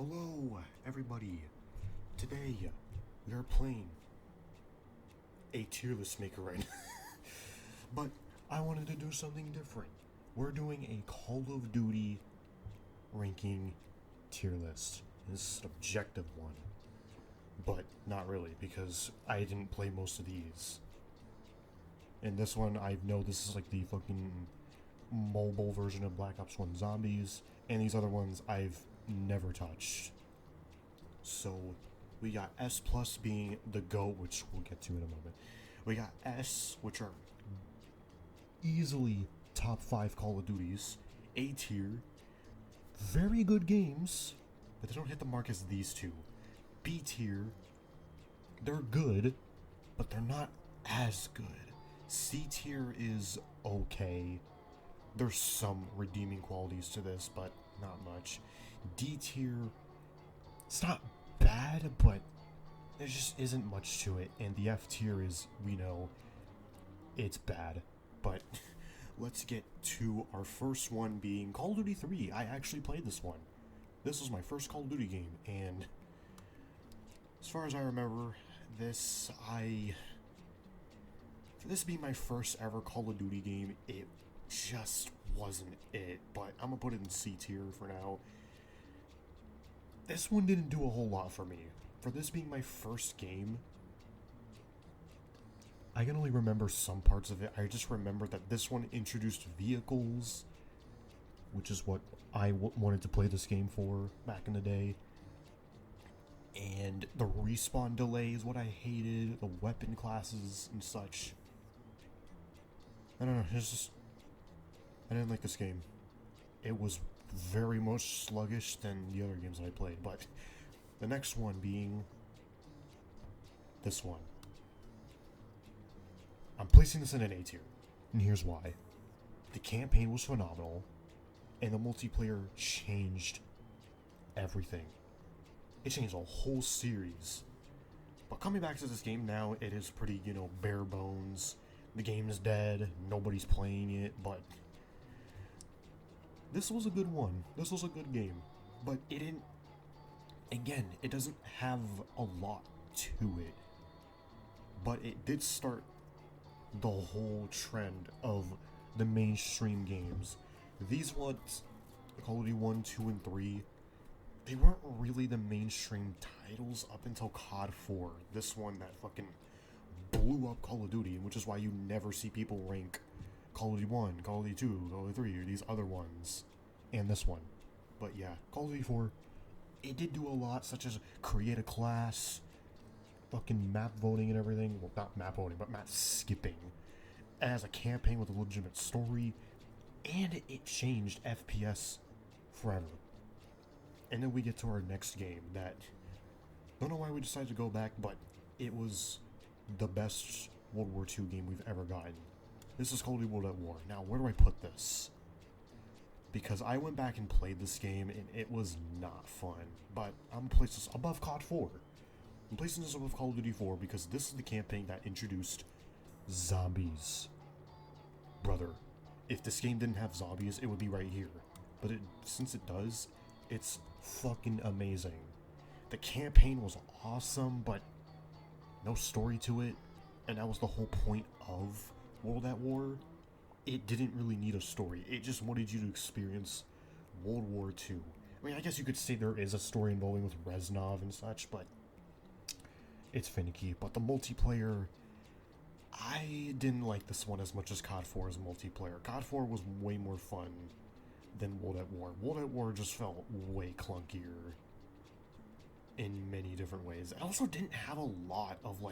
Hello, everybody. Today, we are playing a tier list maker right now. But I wanted to do something different. We're doing a Call of Duty ranking tier list. This is an objective one. But not really, because I didn't play most of these. And this one, I know this is like the fucking mobile version of Black Ops 1 Zombies. And these other ones I've never touched. So we got S plus being the GOAT, which we'll get to in a moment. We got S, which are easily top 5 Call of Duties. A tier, very good games, but they don't hit the mark as these two. B tier, they're good, but they're not as good. C tier is okay. There's some redeeming qualities to this, but not much. D tier, it's not bad, but there just isn't much to it. And the F tier is, we know, it's bad. But let's get to our first one being Call of Duty 3. I actually played this one. This was my first Call of Duty game, and as far as I remember, for this being my first ever Call of Duty game, it just wasn't it. But I'm gonna put it in C tier for now. This one didn't do a whole lot for me. For this being my first game, I can only remember some parts of it. I just remember that this one introduced vehicles, which is what I wanted to play this game for back in the day. And the respawn delay is what I hated, the weapon classes and such. I don't know, it's just, I didn't like this game. It was very much sluggish than the other games that I played, but the next one being this one. I'm placing this in an A tier, and here's why. The campaign was phenomenal, and the multiplayer changed everything. It changed a whole series. But coming back to this game now, it is pretty, bare bones. The game is dead, nobody's playing it, but this was a good one. This was a good game. But it didn't, again, it doesn't have a lot to it. But it did start the whole trend of the mainstream games. These ones, Call of Duty 1, 2, and 3, they weren't really the mainstream titles up until COD 4. This one that fucking blew up Call of Duty, which is why you never see people rank Call of Duty 1, Call of Duty 2, Call of Duty 3, or these other ones, and this one. But yeah, Call of Duty 4, it did do a lot, such as create a class, fucking map voting and everything. Well, not map voting, but map skipping. It has a campaign with a legitimate story, and it changed FPS forever. And then we get to our next game that, don't know why we decided to go back, but it was the best World War II game we've ever gotten. This is Call of Duty World at War. Now, where do I put this? Because I went back and played this game, and it was not fun. But I'm gonna place this above COD 4. I'm placing this above Call of Duty 4 because this is the campaign that introduced zombies. Brother, if this game didn't have zombies, it would be right here. But since it does, it's fucking amazing. The campaign was awesome, but no story to it, and that was the whole point of World at War. It didn't really need a story. It just wanted you to experience World War II. I mean, I guess you could say there is a story involving with Reznov and such, but it's finicky. But the multiplayer, I didn't like this one as much as COD 4's multiplayer. COD 4 was way more fun than World at War. World at War just felt way clunkier in many different ways. It also didn't have a lot of,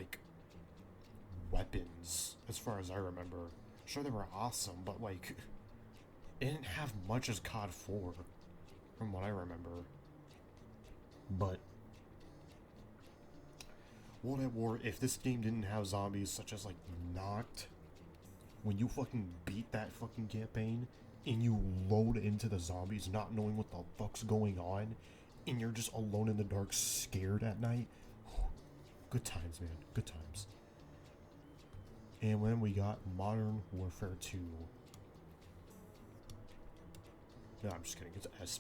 weapons, as far as I remember. Sure, they were awesome, but, it didn't have much as COD 4, from what I remember. But World at War, if this game didn't have zombies such as, Knocked, when you fucking beat that fucking campaign, and you load into the zombies not knowing what the fuck's going on, and you're just alone in the dark scared at night, good times, man, good times. And then we got Modern Warfare 2. No, I'm just kidding, it's S+.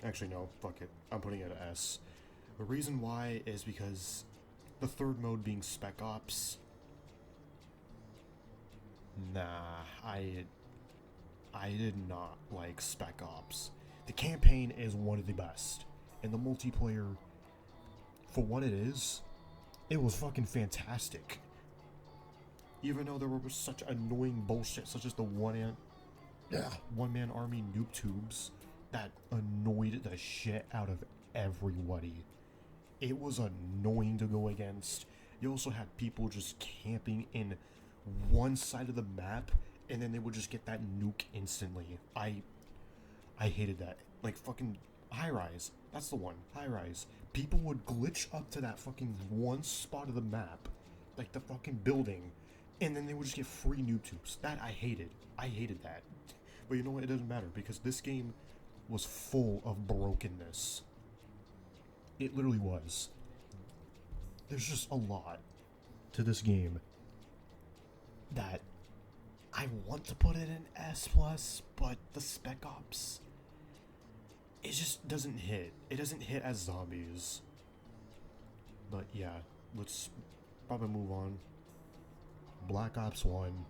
Actually, no, fuck it. I'm putting it at S. The reason why is because the third mode being Spec Ops. Nah, I did not like Spec Ops. The campaign is one of the best. And the multiplayer, for what it is, it was fucking fantastic. Even though there was such annoying bullshit, such as the one-man army noob tubes that annoyed the shit out of everybody. It was annoying to go against. You also had people just camping in one side of the map, and then they would just get that nuke instantly. I hated that. Like fucking High Rise. That's the one. High Rise. People would glitch up to that fucking one spot of the map, like the fucking building, and then they would just get free noob tubes. That I hated. I hated that. But you know what? It doesn't matter because this game was full of brokenness. It literally was. There's just a lot to this game that I want to put it in S+, but the Spec Ops, it just doesn't hit. It doesn't hit as zombies. But yeah, let's probably move on. Black Ops 1.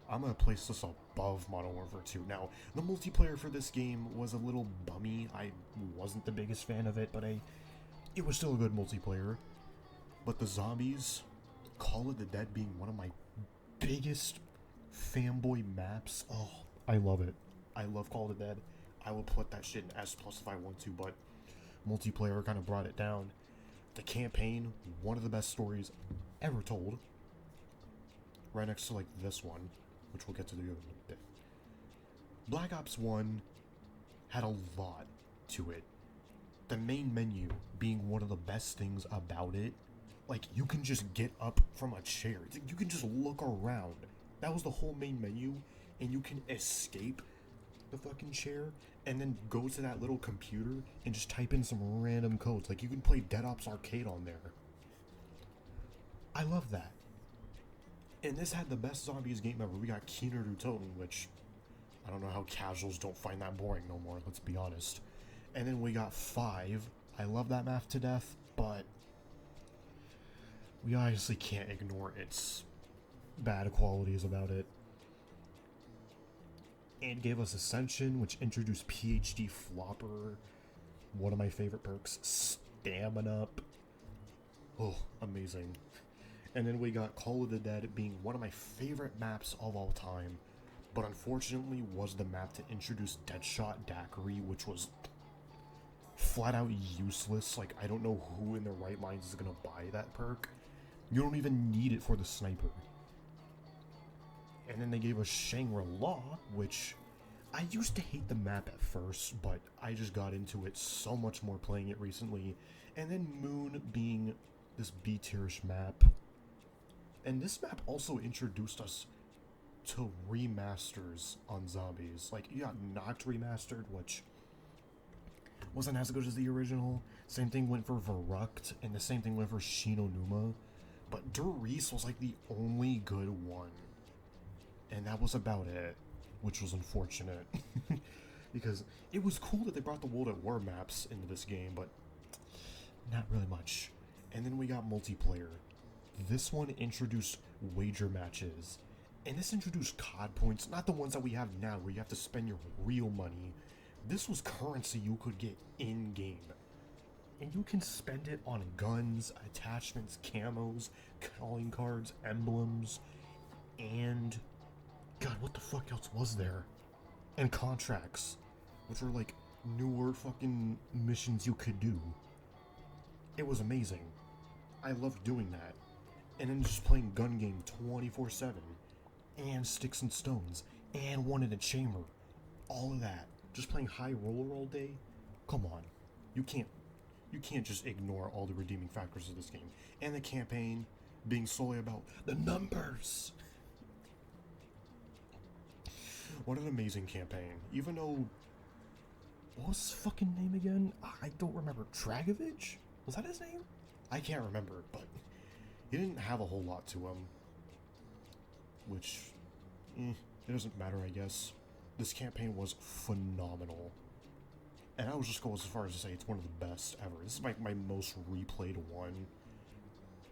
I'm gonna place this above Modern Warfare 2. Now, the multiplayer for this game was a little bummy. I wasn't the biggest fan of it, but it was still a good multiplayer. But the zombies, Call of the Dead being one of my biggest fanboy maps. Oh, I love it. I love Call of the Dead. I will put that shit in S+ if I want to, but multiplayer kind of brought it down. The campaign, one of the best stories ever told. Right next to like this one, which we'll get to in a bit. Black Ops 1 had a lot to it. The main menu being one of the best things about it. Like, you can just get up from a chair. You can just look around. That was the whole main menu, and you can escape the fucking chair and then go to that little computer and just type in some random codes. Like, you can play Dead Ops Arcade on there. I love that. And this had the best zombies game ever. We got Keener to Toten, which I don't know how casuals don't find that boring no more, let's be honest. And then we got 5. I love that map to death, but we obviously can't ignore its bad qualities about it. And gave us Ascension, which introduced PhD Flopper, one of my favorite perks, Stamina Up. Oh, amazing. And then we got Call of the Dead being one of my favorite maps of all time, but unfortunately was the map to introduce Deadshot Daiquiri, which was flat out useless. Like, I don't know who in their right minds is gonna buy that perk. You don't even need it for the sniper. And then they gave us Shangri-La, which I used to hate the map at first, but I just got into it so much more playing it recently. And then Moon being this B-tierish map. And this map also introduced us to remasters on zombies. Like, you got Noct remastered, which wasn't as good as the original. Same thing went for Verruct, and the same thing went for Shinonuma. But Der Riese was like the only good one. And that was about it, which was unfortunate. Because it was cool that they brought the World at War maps into this game, but not really much. And then we got multiplayer. This one introduced wager matches. And this introduced COD points, not the ones that we have now where you have to spend your real money. This was currency you could get in-game. And you can spend it on guns, attachments, camos, calling cards, emblems, and God, what the fuck else was there? And contracts, which were like newer fucking missions you could do. It was amazing. I loved doing that. And then just playing gun game 24/7, and Sticks and Stones, and One in a Chamber. All of that. Just playing high roller all day? Come on. You can't just ignore all the redeeming factors of this game. And the campaign being solely about the numbers. What an amazing campaign. Even though, what was his fucking name again? I don't remember. Dragovich? Was that his name? I can't remember, but he didn't have a whole lot to him. Which, it doesn't matter, I guess. This campaign was phenomenal. And I would just go as far as to say it's one of the best ever. This is my most replayed one,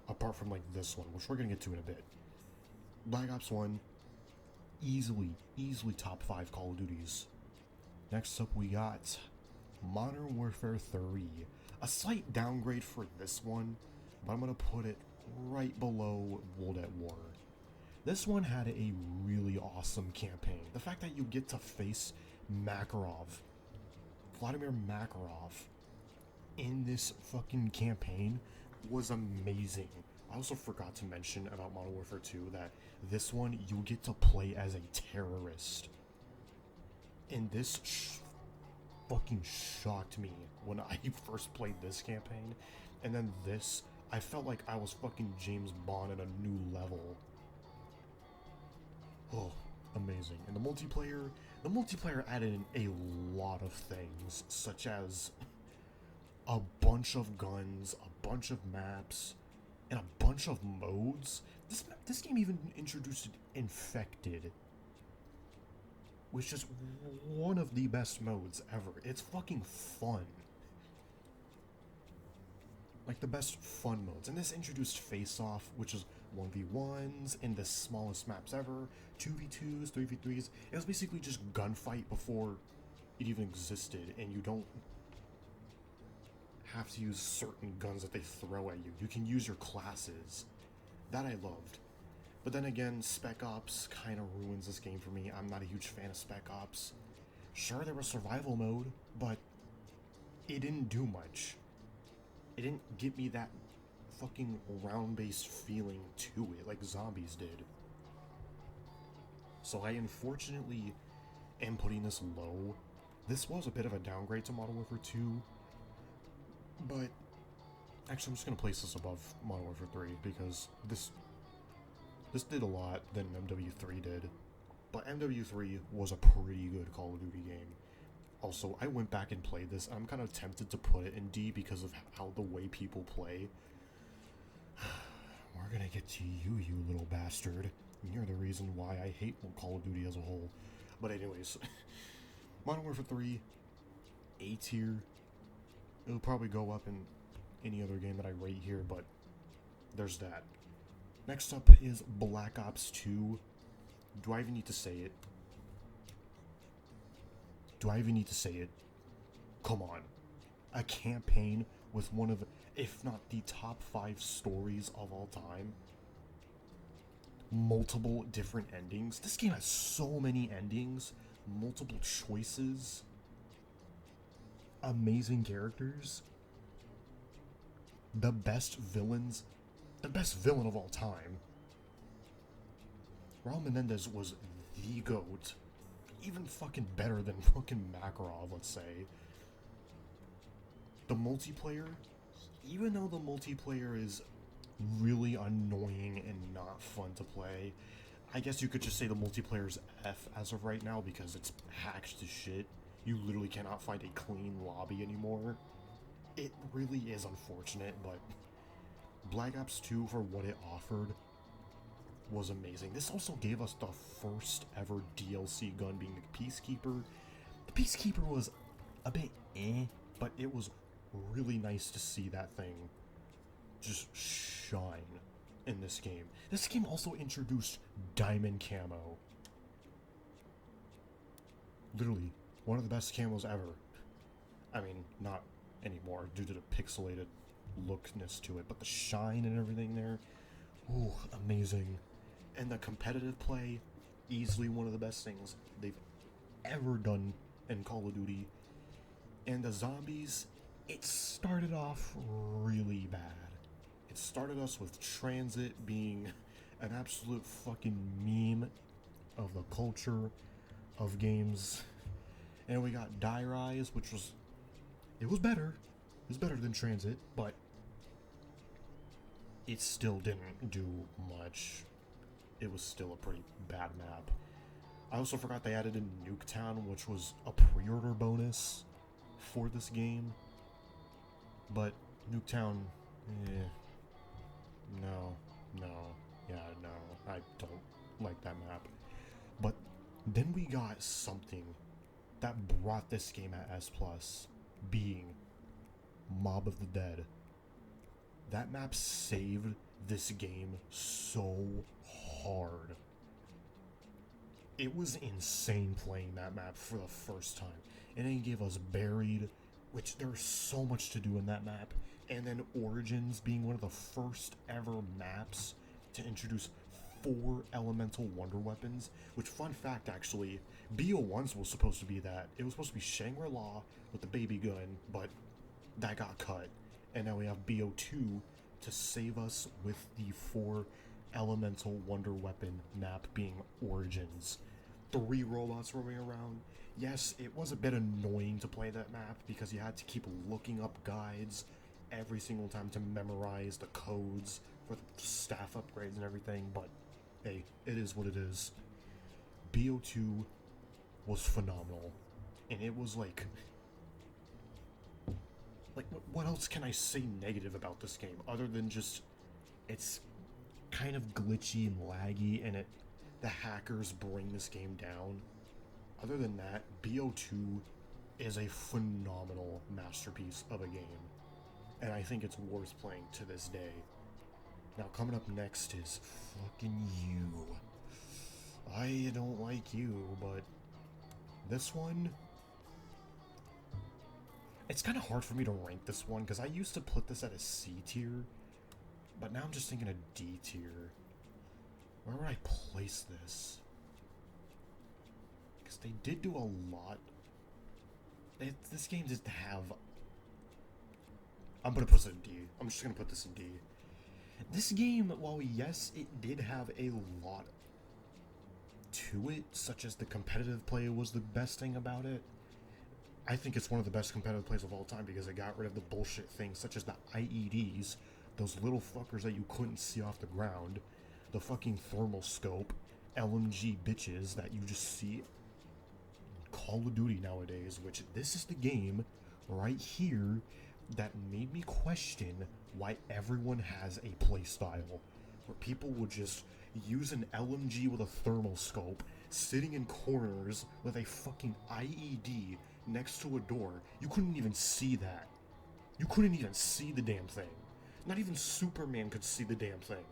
apart from like this one, which we're gonna get to in a bit. Black Ops 1, easily top 5 Call of Duties. Next up we got Modern Warfare 3. A slight downgrade for this one, but I'm gonna put it right below World at War. This one had a really awesome campaign. The fact that you get to face Vladimir Makarov, in this fucking campaign was amazing. I also forgot to mention about Modern Warfare 2 that this one you get to play as a terrorist. And this fucking shocked me when I first played this campaign. And then this, I felt like I was fucking James Bond at a new level. Oh, amazing. And the multiplayer added in a lot of things, such as a bunch of guns, a bunch of maps, and a bunch of modes. This game even introduced Infected, which is one of the best modes ever. It's fucking fun. Like the best fun modes. And this introduced Face Off, which is 1v1s in the smallest maps ever, 2v2s, 3v3s. It was basically just gunfight before it even existed, and you don't have to use certain guns that they throw at you. You can use your classes. That I loved. But then again, Spec Ops kind of ruins this game for me. I'm not a huge fan of Spec Ops. Sure, there was survival mode, but it didn't do much. It didn't give me that fucking round-based feeling to it like zombies did. So I unfortunately am putting this low. This was a bit of a downgrade to Modern Warfare 2, but actually I'm just going to place this above Modern Warfare 3 because this did a lot than MW3 did. But MW3 was a pretty good Call of Duty game. Also, I went back and played this. I'm kind of tempted to put it in D because of how the way people play. We're gonna get to you, you little bastard. You're the reason why I hate Call of Duty as a whole. But anyways, Modern Warfare 3, A tier. It'll probably go up in any other game that I rate here, but there's that. Next up is Black Ops 2. Do I even need to say it? Come on. A campaign with one of, if not the top 5 stories of all time. Multiple different endings. This game has so many endings. Multiple choices. Amazing characters. The best villains. The best villain of all time. Raul Menendez was the GOAT. Even fucking better than fucking Makarov, let's say. The multiplayer, even though the multiplayer is really annoying and not fun to play, I guess you could just say the multiplayer's F as of right now because it's hacked to shit. You literally cannot find a clean lobby anymore. It really is unfortunate, but Black Ops 2, for what it offered, was amazing. This also gave us the first ever DLC gun, being the Peacekeeper. The Peacekeeper was a bit but it was really nice to see that thing just shine in this game. This game also introduced diamond camo. Literally, one of the best camos ever. I mean, not anymore due to the pixelated lookness to it, but the shine and everything there, ooh, amazing. And the competitive play, easily one of the best things they've ever done in Call of Duty. And the zombies, it started off really bad. It started us with Transit being an absolute fucking meme of the culture of games. And we got Die Rise, which was, it was better. It was better than Transit, but it still didn't do much. It was still a pretty bad map. I also forgot they added in Nuketown, which was a pre-order bonus for this game. But Nuketown, no, I don't like that map. But Then we got something that brought this game at S+, being Mob of the Dead. That map saved this game so hard. It was insane playing that map for the first time. And then it gave us Buried, which there's so much to do in that map. And then Origins being one of the first ever maps to introduce 4 elemental wonder weapons. Which, fun fact actually, BO1 was supposed to be that. It was supposed to be Shangri-La with the baby gun, but that got cut. And now we have BO2 to save us with the 4 elemental wonder weapon map being Origins. 3 robots roaming around. Yes, it was a bit annoying to play that map because you had to keep looking up guides every single time to memorize the codes for the staff upgrades and everything, but hey, it is what it is. BO2 was phenomenal, and it was like what else can I say negative about this game other than just it's kind of glitchy and laggy, and the hackers bring this game down. Other than that, BO2 is a phenomenal masterpiece of a game, and I think it's worth playing to this day. Now, coming up next is fucking you. I don't like you, but this one, it's kind of hard for me to rank this one because I used to put this at a C tier, but now I'm just thinking a D tier. Where would I place this? Because they did do a lot. This game did have... I'm going to put this in D. I'm just going to put this in D. This game, while yes, it did have a lot to it, such as the competitive play was the best thing about it. I think it's one of the best competitive plays of all time because it got rid of the bullshit things such as the IEDs, those little fuckers that you couldn't see off the ground, the fucking thermal scope, LMG bitches that you just see in Call of Duty nowadays, which this is the game right here that made me question why everyone has a playstyle where people would just use an LMG with a thermal scope, sitting in corners with a fucking IED next to a door. You couldn't even see that. You couldn't even see the damn thing. Not even Superman could see the damn thing.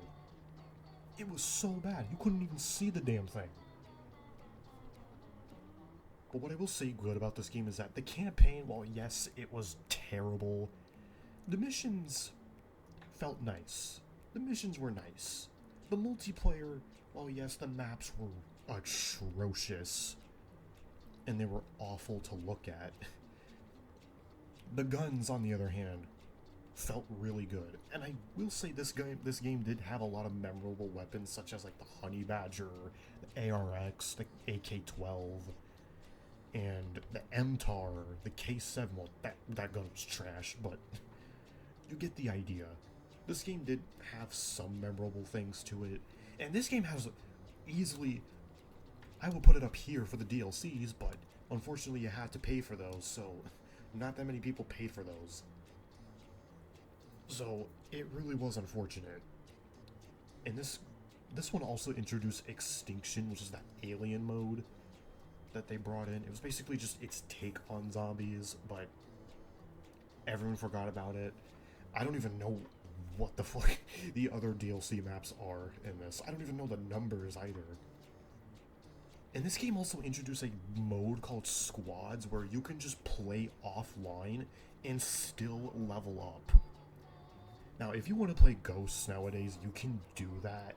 It was so bad. You couldn't even see the damn thing. But what I will say good about this game is that the campaign, while yes, it was terrible, the missions felt nice. The missions were nice. The multiplayer, while yes, the maps were atrocious, and they were awful to look at. The guns, on the other hand, felt really good. And I will say this game did have a lot of memorable weapons, such as like the Honey Badger, the ARX, the AK-12, and the MTAR, the K7. Well, that gun was trash, but you get the idea. This game did have some memorable things to it, and this game has easily... I will put it up here for the DLCs, but unfortunately you had to pay for those, so not that many people paid for those. So it really was unfortunate. And this one also introduced Extinction, which is that alien mode that they brought in. It was basically just its take on zombies, but everyone forgot about it. I don't even know what the fuck the other DLC maps are in this. I don't even know the numbers either. And this game also introduced a mode called Squads where you can just play offline and still level up. Now, if you want to play Ghosts nowadays, you can do that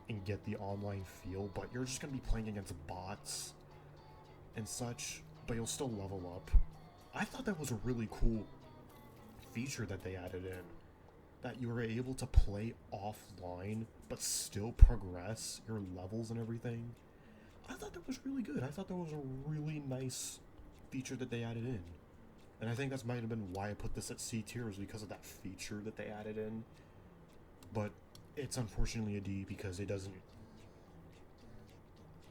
and get the online feel, but you're just going to be playing against bots and such, but you'll still level up. I thought that was a really cool feature that they added in, that you were able to play offline but still progress your levels and everything. I thought that was really good. I thought that was a really nice feature that they added in. And I think that might have been why I put this at C tier, was because of that feature that they added in. But it's unfortunately a D because it doesn't...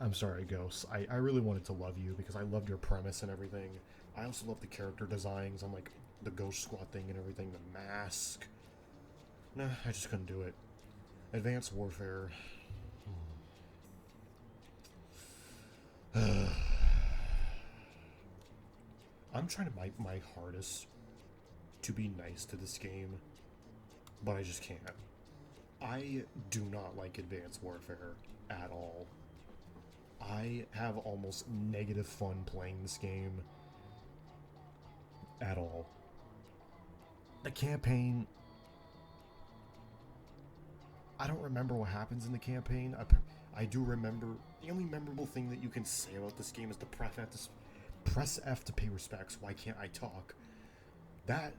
I'm sorry, Ghosts. I really wanted to love you because I loved your premise and everything. I also love the character designs on like the Ghost Squad thing and everything, the mask. Nah, I just couldn't do it. Advanced Warfare. I'm trying to my hardest to be nice to this game, but I just can't. I do not like Advanced Warfare at all. I have almost negative fun playing this game at all. The campaign, I don't remember what happens in the campaign. I do remember, the only memorable thing that you can say about this game is the press F to pay respects. Why can't I talk? That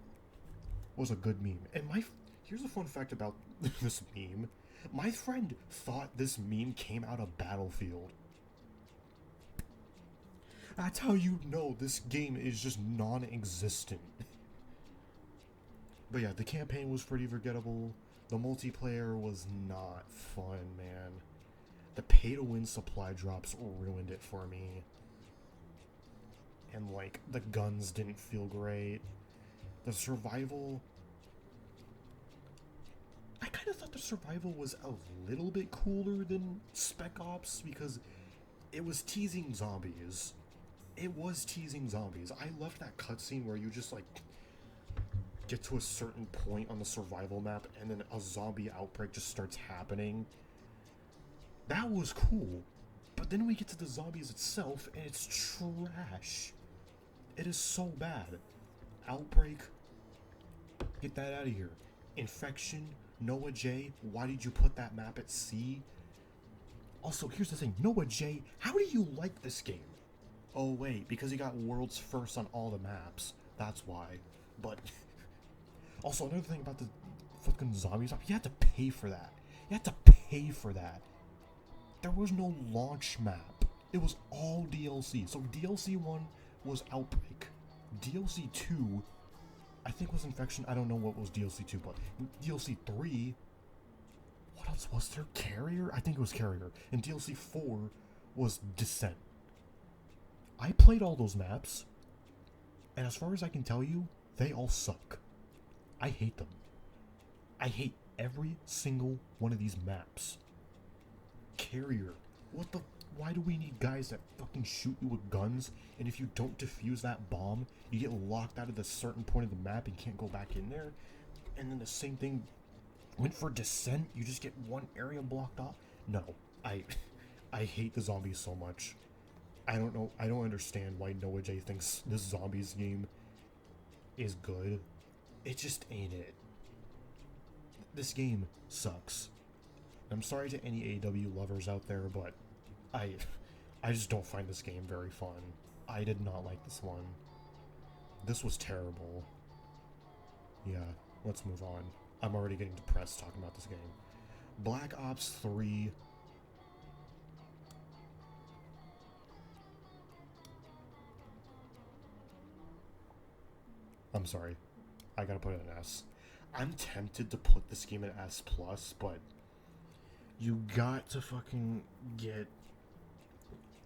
was a good meme. And here's a fun fact about this meme. My friend thought this meme came out of Battlefield. That's how you know this game is just non-existent. But yeah, the campaign was pretty forgettable. The multiplayer was not fun, man. The pay-to-win supply drops ruined it for me. And, like, the guns didn't feel great. The survival... I kind of thought the survival was a little bit cooler than Spec Ops because it was teasing zombies. It was teasing zombies. I loved that cutscene where you just, like, get to a certain point on the survival map and then a zombie outbreak just starts happening. That was cool. But then we get to the zombies itself and it's trash. It is so bad. Outbreak, get that out of here. Infection, Noah J, why did you put that map at C? Also, here's the thing, Noah J, how do you like this game? Oh wait, because he got world's first on all the maps. That's why. But also another thing about the fucking zombies, you had to pay for that. You had to pay for that. There was no launch map. It was all DLC. So DLC 1 was Outbreak. DLC 2, I think was Infection. I don't know what was DLC 2, but DLC 3, what else was there? Carrier? I think it was Carrier. And DLC 4 was Descent. I played all those maps, and as far as I can tell you, they all suck. I hate them. I hate every single one of these maps. Carrier. Why do we need guys that fucking shoot you with guns, and if you don't defuse that bomb, you get locked out of a certain point of the map and can't go back in there? And then the same thing went for Descent, you just get one area blocked off? No. I hate the zombies so much. I don't know, I don't understand why Noah J thinks this zombies game is good. It just ain't it. This game sucks. I'm sorry to any AW lovers out there, but I just don't find this game very fun. I did not like this one. This was terrible. Yeah, let's move on. I'm already getting depressed talking about this game. Black Ops 3... I'm sorry. I gotta put it in S. I'm tempted to put this game in S+, but you got to fucking get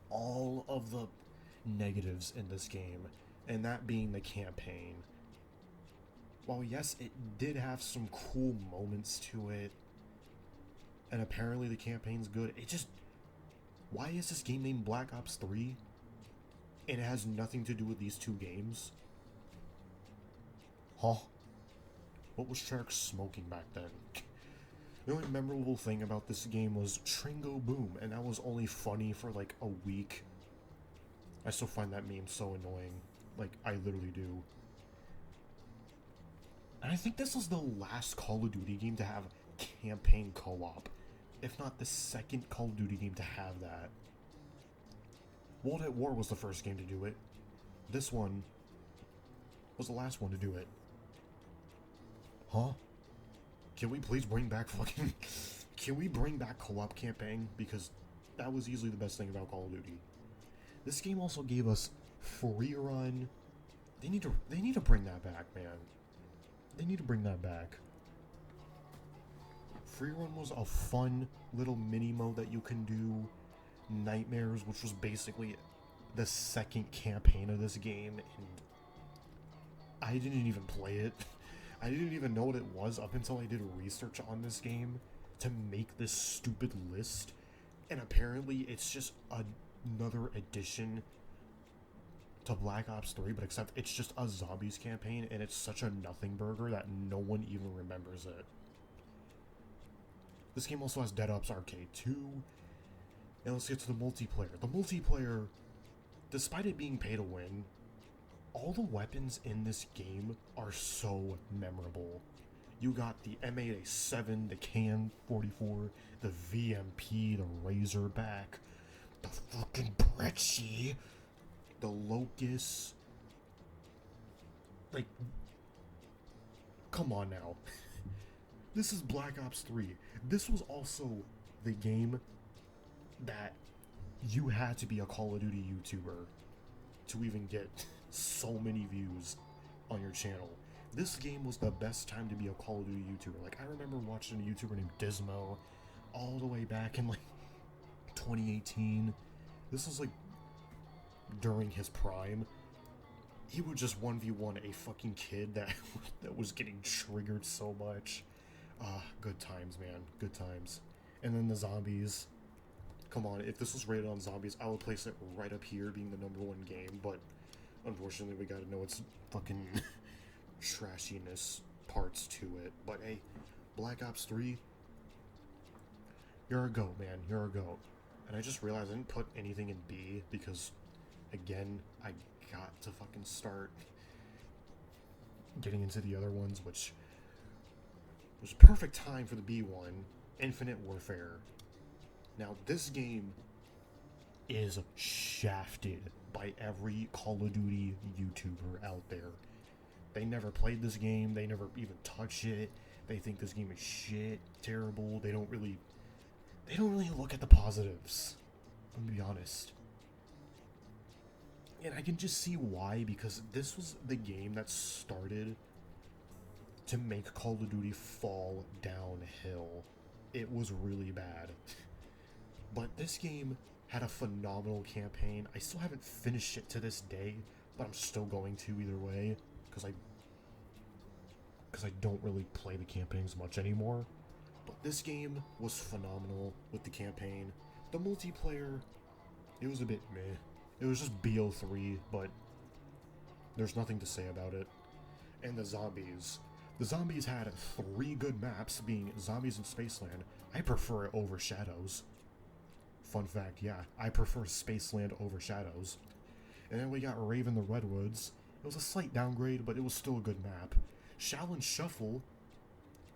all of the negatives in this game, and that being the campaign. While yes, it did have some cool moments to it, and apparently the campaign's good, it just... Why is this game named Black Ops 3? And it has nothing to do with these two games? Huh? What was Shark smoking back then? The only memorable thing about this game was Tringo Boom, and that was only funny for like a week. I still find that meme so annoying. Like, I literally do. And I think this was the last Call of Duty game to have campaign co-op. If not the second Call of Duty game to have that. World at War was the first game to do it. This one was the last one to do it. Huh? Can we please bring back fucking... Can we bring back co-op campaign? Because that was easily the best thing about Call of Duty. This game also gave us free run. They need to bring that back, man. They need to bring that back. Free run was a fun little mini mode that you can do. Nightmares, which was basically the second campaign of this game, and I didn't even play it. I didn't even know what it was up until I did research on this game to make this stupid list. And apparently it's just a another addition to Black Ops 3, but except it's just a zombies campaign, and it's such a nothing burger that no one even remembers it. This game also has Dead Ops Arcade 2, and let's get to the multiplayer. The multiplayer, despite it being pay to win, all the weapons in this game are so memorable. You got the M8A7, the KN-44, the VMP, the Razorback, the fucking Brecci, the Locust. Like, come on now. This is Black Ops 3. This was also the game that you had to be a Call of Duty YouTuber to even get so many views on your channel. This game was the best time to be a Call of Duty YouTuber. Like, I remember watching a YouTuber named Dismo all the way back in, like, 2018. This was, like, during his prime. He would just 1v1 a fucking kid that was getting triggered so much. Good times, man. Good times. And then the zombies. Come on, if this was rated on zombies, I would place it right up here, being the #1 game, but unfortunately we gotta know its fucking trashiness parts to it. But hey, Black Ops 3, you're a goat, man. You're a goat. And I just realized I didn't put anything in B because, again, I got to fucking start getting into the other ones, which was a perfect time for the B one, Infinite Warfare. Now, this game is shafted by every Call of Duty YouTuber out there. They never played this game, they never even touch it, they think this game is shit, terrible, they don't really look at the positives. I'm gonna be honest. And I can just see why, because this was the game that started to make Call of Duty fall downhill. It was really bad. But this game had a phenomenal campaign. I still haven't finished it to this day, but I'm still going to either way, because I don't really play the campaigns much anymore. But this game was phenomenal with the campaign. The multiplayer, it was a bit meh. It was just BO3, but there's nothing to say about it. And the zombies. The zombies had 3 good maps, being Zombies in Spaceland. I prefer it over Shadows. Fun fact, yeah, I prefer Spaceland over Shadows. And then we got Raven the Redwoods. It was a slight downgrade, but it was still a good map. Shaolin Shuffle,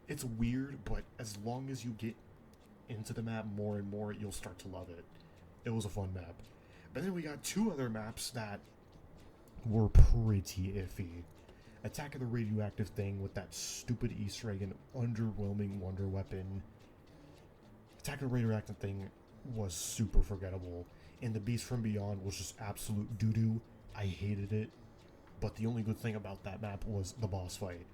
it's weird, but as long as you get into the map more and more, you'll start to love it. It was a fun map. But then we got 2 other maps that were pretty iffy. Attack of the Radioactive Thing with that stupid Easter egg and underwhelming wonder weapon. Attack of the Radioactive Thing was super forgettable, and the Beast from Beyond was just absolute doo-doo. I hated it, but the only good thing about that map was the boss fight.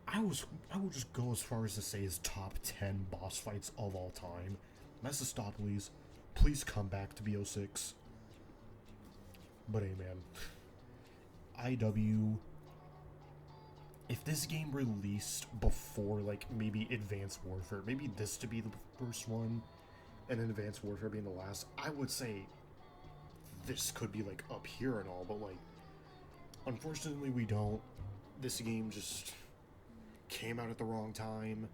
I would just go as far as to say his top 10 boss fights of all time. Mephistopheles, please come back to BO6. But hey, man, IW, if this game released before, like, maybe Advanced Warfare, maybe this to be the first one, and then Advanced Warfare being the last, I would say this could be, like, up here and all, but, like, unfortunately we don't. This game just came out at the wrong time.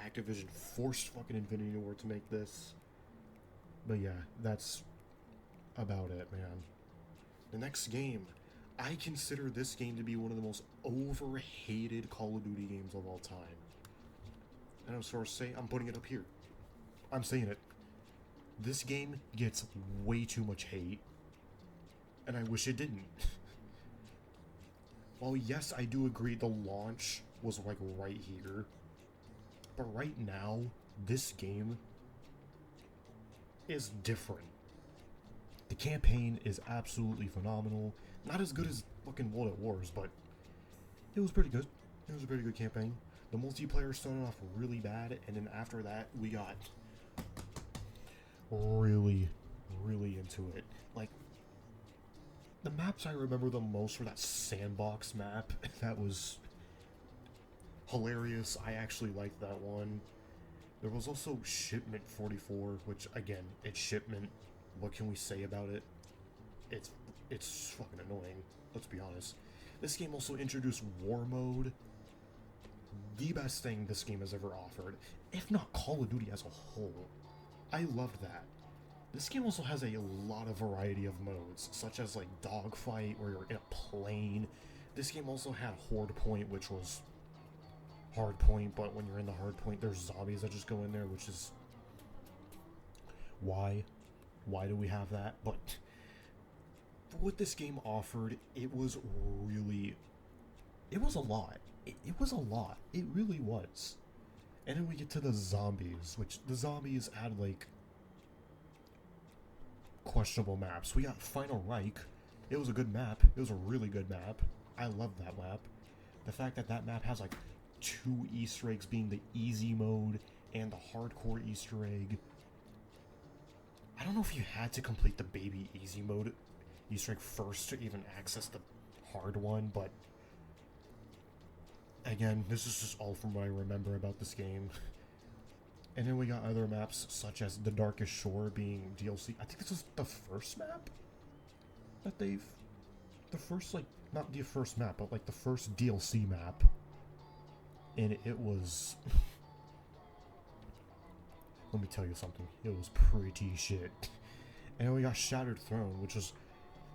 Activision forced fucking Infinity Ward to make this. But yeah, that's about it, man. The next game, I consider this game to be one of the most overhated Call of Duty games of all time. And I'm sorry to say, I'm putting it up here. I'm saying it. This game gets way too much hate, and I wish it didn't. While yes, I do agree the launch was like right here, but right now, this game is different. The campaign is absolutely phenomenal. Not as good as fucking World at Wars, but it was pretty good. It was a pretty good campaign. The multiplayer started off really bad, and then after that, we got really into it. Like, the maps I remember the most were that sandbox map. That was hilarious. I actually liked that one. There was also Shipment 44, which, again, it's Shipment. what can we say about it? It's it's fucking annoying. Let's be honest. This game also introduced War Mode, the best thing this game has ever offered, if not Call of Duty as a whole. I loved that. This game also has a lot of variety of modes, such as like dogfight, where you're in a plane. This game also had Horde Point, which was hard point, but when you're in the hard point, there's zombies that just go in there, which is why do we have that? But for what this game offered, it was really, it was a lot. It was a lot. It really was. And then we get to the zombies, which the zombies had like questionable maps. We got Final Reich. It was a good map. It was a really good map. I love that map. The fact that that map has like 2 Easter eggs, being the easy mode and the hardcore Easter egg. I don't know if you had to complete the baby easy mode Easter egg first to even access the hard one, but again, this is just all from what I remember about this game. And then we got other maps such as the Darkest Shore being DLC. I think this was the first map that they've, the first, like, not the first map, but like the first DLC map. And it was, let me tell you something, it was pretty shit. And then we got Shattered Throne, which was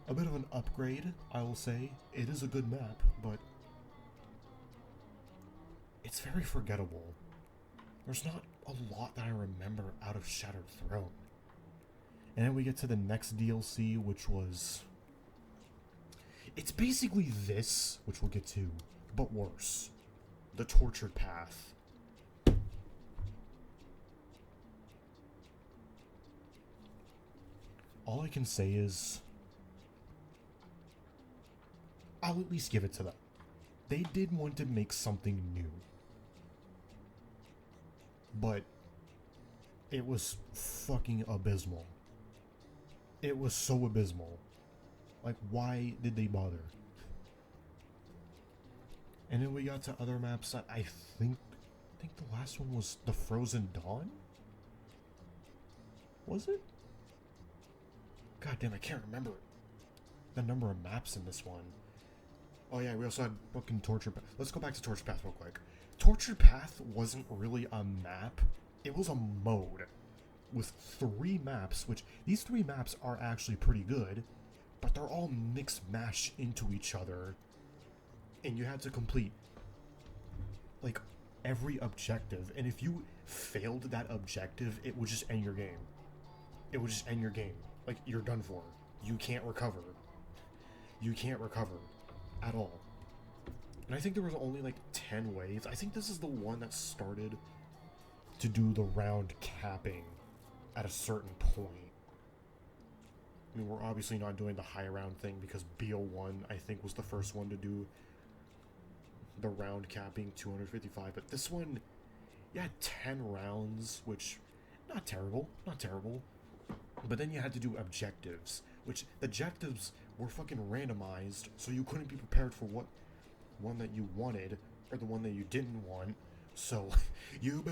a bit of an upgrade, I will say. It is a good map, but it's very forgettable. There's not a lot that I remember out of Shattered Throne. And then we get to the next DLC, which was, it's basically this, which we'll get to, but worse. The Tortured Path. All I can say is, I'll at least give it to them. They did want to make something new. But it was fucking abysmal. It was so abysmal. Like, why did they bother? And then we got to other maps that I think the last one was the Frozen Dawn? Was it? God damn, I can't remember the number of maps in this one. Oh yeah, we also had fucking Tortured Path. Let's go back to Tortured Path real quick. Tortured Path wasn't really a map. It was a mode with 3 maps, which these 3 maps are actually pretty good, but they're all mixed mash into each other. And you had to complete like every objective, and if you failed that objective, it would just end your game. It would just end your game. Like, you're done for. You can't recover. You can't recover at all. And I think there was only like 10 waves. I think this is the one that started to do the round capping at a certain point. I mean, we're obviously not doing the high round thing because BO1, I think, was the first one to do the round capping 255, but this one, you had 10 rounds, which, not terrible, but then you had to do objectives, which the objectives were fucking randomized, so you couldn't be prepared for what one that you wanted, or the one that you didn't want, so you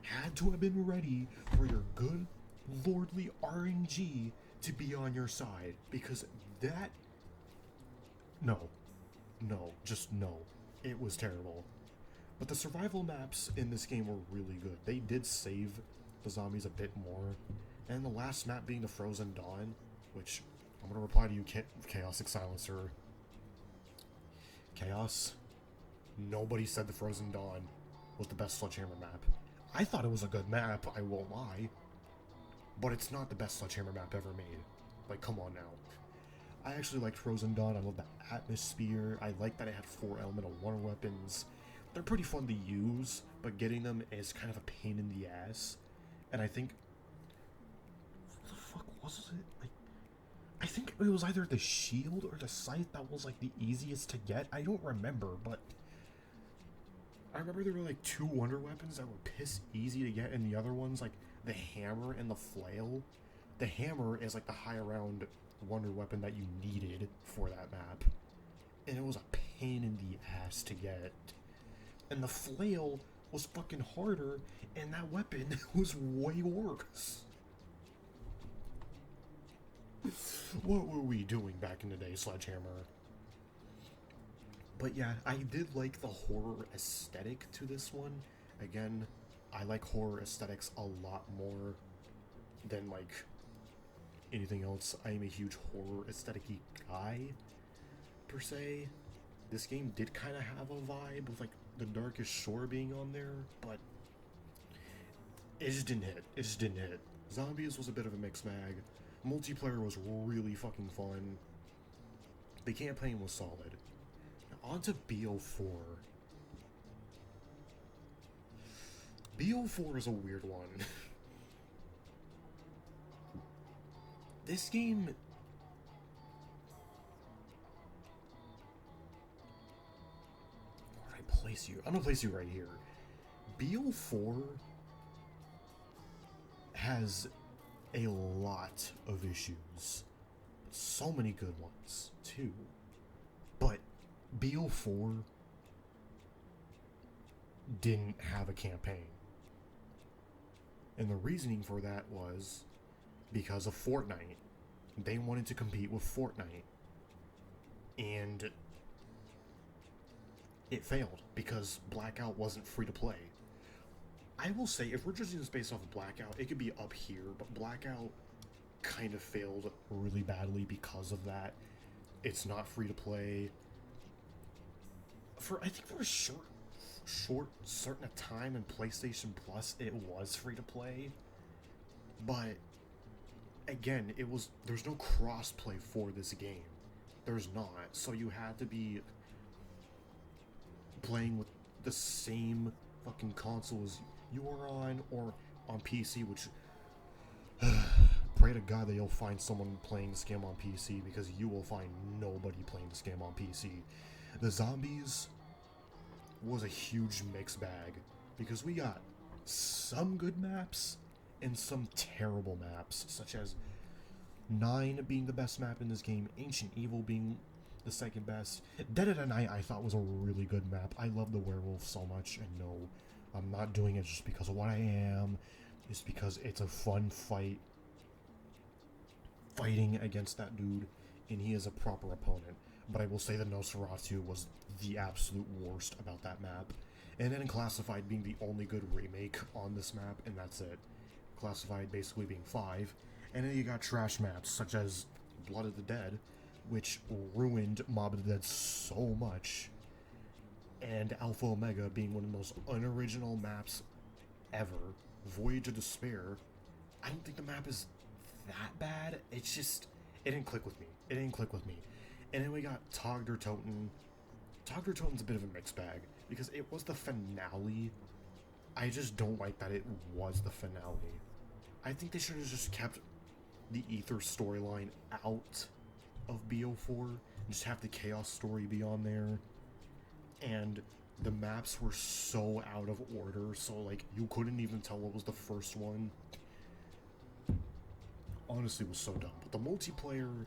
had to have been ready for your good lordly RNG to be on your side, because that, no, just no. It was terrible. But the survival maps in this game were really good. They did save the zombies a bit more. And the last map being the Frozen Dawn, which I'm going to reply to you, Chaosic Silencer. Chaos, nobody said the Frozen Dawn was the best Sledgehammer map. I thought it was a good map, I won't lie. But it's not the best Sledgehammer map ever made. Like, come on now. I actually liked Frozen Dawn. I love the atmosphere. I like that it had 4 elemental wonder weapons. They're pretty fun to use, but getting them is kind of a pain in the ass. And I think, what the fuck was it? Like, I think it was either the shield or the scythe that was like the easiest to get. I don't remember, but I remember there were like 2 wonder weapons that were piss easy to get, and the other ones, like the hammer and the flail. The hammer is like the high round wonder weapon that you needed for that map, and it was a pain in the ass to get. And the flail was fucking harder, and that weapon was way worse. What were we doing back in the day, Sledgehammer? But yeah, I did like the horror aesthetic to this one. Again, I like horror aesthetics a lot more than like anything else. I am a huge horror aesthetic-y guy, per se. This game did kind of have a vibe with like the Darkest Shore being on there, but it just didn't hit. It just didn't hit. Zombies was a bit of a mixed bag. Multiplayer was really fucking fun. The campaign was solid. Now on to BO4. BO4 is a weird one. This game... Where do I place you? I'm gonna place you right here. BO4 has a lot of issues. So many good ones, too. But BO4 didn't have a campaign. And the reasoning for that was because of Fortnite. They wanted to compete with Fortnite. And it failed because Blackout wasn't free to play. I will say, if we're just using this based off of Blackout, it could be up here, but Blackout kind of failed really badly because of that. It's not free to play. I think for a short certain time in PlayStation Plus, it was free to play. But again, there's no cross-play for this game. There's not. So you had to be playing with the same fucking console as you are on, or on PC, which pray to God that you'll find someone playing this game on PC, because you will find nobody playing this game on PC. The Zombies was a huge mixed bag, because we got some good maps and some terrible maps, such as 9 being the best map in this game, Ancient Evil being the second best. Dead of the Night I thought was a really good map. I love the werewolf so much, and no, I'm not doing it just because of what I am. It's because it's a fun fight. Fighting against that dude, and he is a proper opponent. But I will say that Nosferatu was the absolute worst about that map. And then Classified being the only good remake on this map, and that's it. Classified basically being 5. And then you got trash maps, such as Blood of the Dead, which ruined Mob of the Dead so much. And Alpha Omega being one of the most unoriginal maps ever. Voyage of Despair. I don't think the map is that bad. It's just, it didn't click with me. It didn't click with me. And then we got Tog der Toten. Tog der Toten's a bit of a mixed bag, because it was the finale. I just don't like that it was the finale. I think they should have just kept the Ether storyline out of BO4, and just have the Chaos story be on there. And the maps were so out of order, so like you couldn't even tell what was the first one. Honestly, it was so dumb. But the multiplayer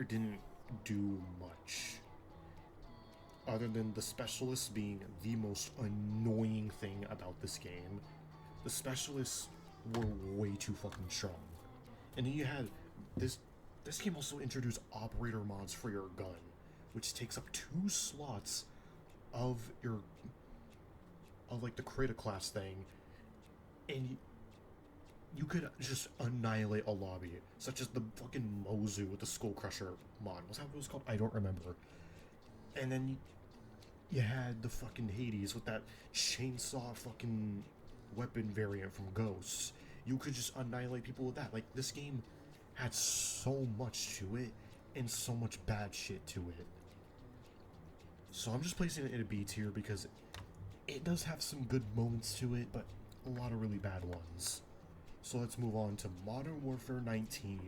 didn't do much, other than the specialists being the most annoying thing about this game. The specialists were way too fucking strong. And then you had this game also introduced operator mods for your gun, which takes up 2 slots of like the create a class thing, and you could just annihilate a lobby, such as the fucking Mozu with the Skull Crusher mod. Was that what it was called? I don't remember. And then you had the fucking Hades with that chainsaw fucking weapon variant from Ghosts. You could just annihilate people with that. Like, this game had so much to it, and so much bad shit to it. So I'm just placing it in a B tier because it does have some good moments to it, but a lot of really bad ones. So let's move on to Modern Warfare 19.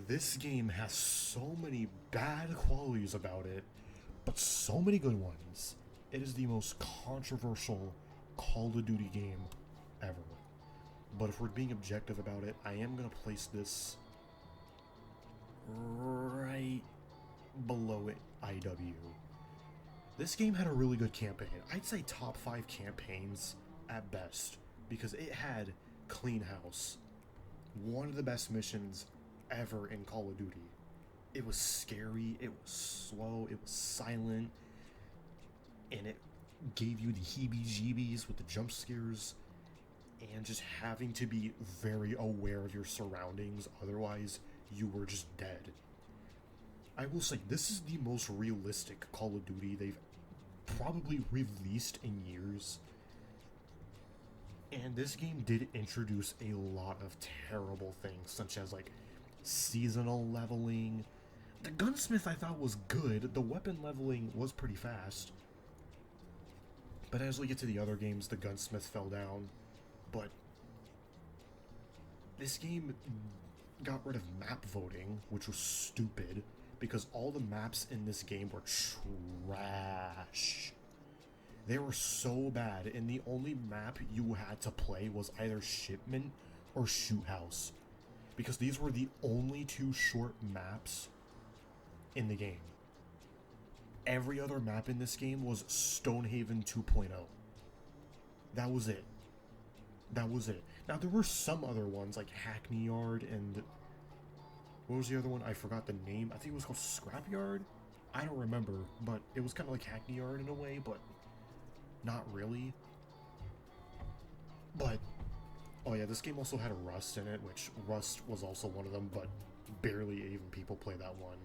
This game has so many bad qualities about it, but so many good ones. It is the most controversial Call of Duty game ever. But if we're being objective about it, I am going to place this right below it, IW. This game had a really good campaign. I'd say top 5 campaigns at best, because it had Clean House, one of the best missions ever in Call of Duty. It was scary, it was slow, it was silent, and it gave you the heebie-jeebies with the jump scares, and just having to be very aware of your surroundings, otherwise you were just dead. I will say, this is the most realistic Call of Duty they've probably released in years. And this game did introduce a lot of terrible things, such as, like, seasonal leveling. The gunsmith I thought was good, the weapon leveling was pretty fast. But as we get to the other games, the gunsmith fell down. But this game got rid of map voting, which was stupid, because all the maps in this game were trash. They were so bad, and the only map you had to play was either Shipment or Shoot House, because these were the only two short maps in the game. Every other map in this game was Stonehaven 2.0. That was it. That was it. Now, there were some other ones, like Hackney Yard, and what was the other one? I forgot the name. I think it was called Scrapyard? I don't remember, but it was kind of like Hackney Yard in a way, but not really. But, oh yeah, this game also had a Rust in it, which Rust was also one of them, but barely even people play that one.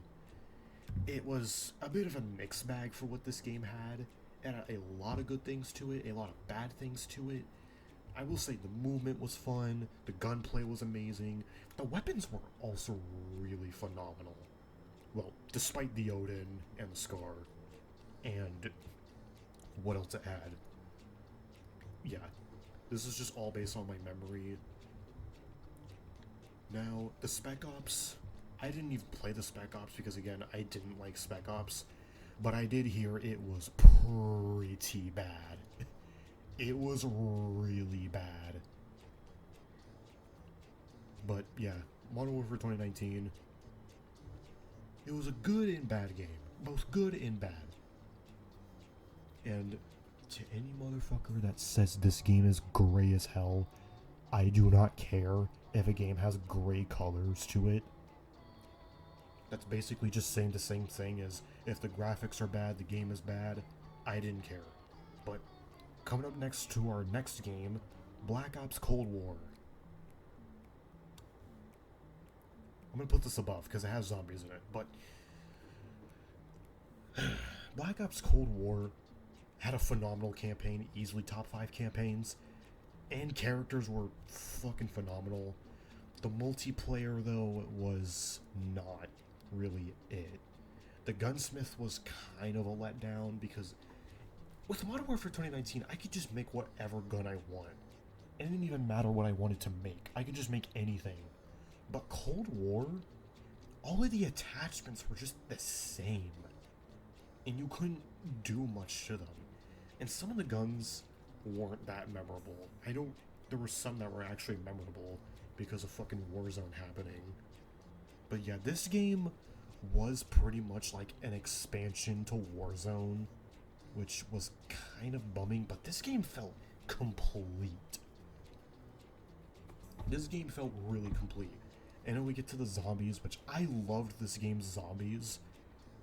It was a bit of a mixed bag for what this game had. It had a lot of good things to it, a lot of bad things to it. I will say the movement was fun, the gunplay was amazing, the weapons were also really phenomenal. Well, despite the Odin and the Scar, and what else to add? Yeah, this is just all based on my memory. Now, the Spec Ops, I didn't even play the Spec Ops because, again, I didn't like Spec Ops, but I did hear it was pretty bad. It was really bad. But yeah, Modern Warfare 2019, it was a good and bad game. Both good and bad. And to any motherfucker that says this game is gray as hell, I do not care if a game has gray colors to it. That's basically just saying the same thing as if the graphics are bad, the game is bad. I didn't care. But coming up next to our next game, Black Ops Cold War. I'm gonna put this above because it has zombies in it, but Black Ops Cold War had a phenomenal campaign, easily top 5 campaigns, and characters were fucking phenomenal. The multiplayer, though, was not really it. The gunsmith was kind of a letdown because with Modern Warfare 2019, I could just make whatever gun I want. It didn't even matter what I wanted to make. I could just make anything. But Cold War, all of the attachments were just the same. And you couldn't do much to them. And some of the guns weren't that memorable. There were some that were actually memorable because of fucking Warzone happening. But yeah, this game was pretty much like an expansion to Warzone, which was kind of bumming, but this game felt complete. This game felt really complete. And then we get to the zombies, which I loved this game's zombies,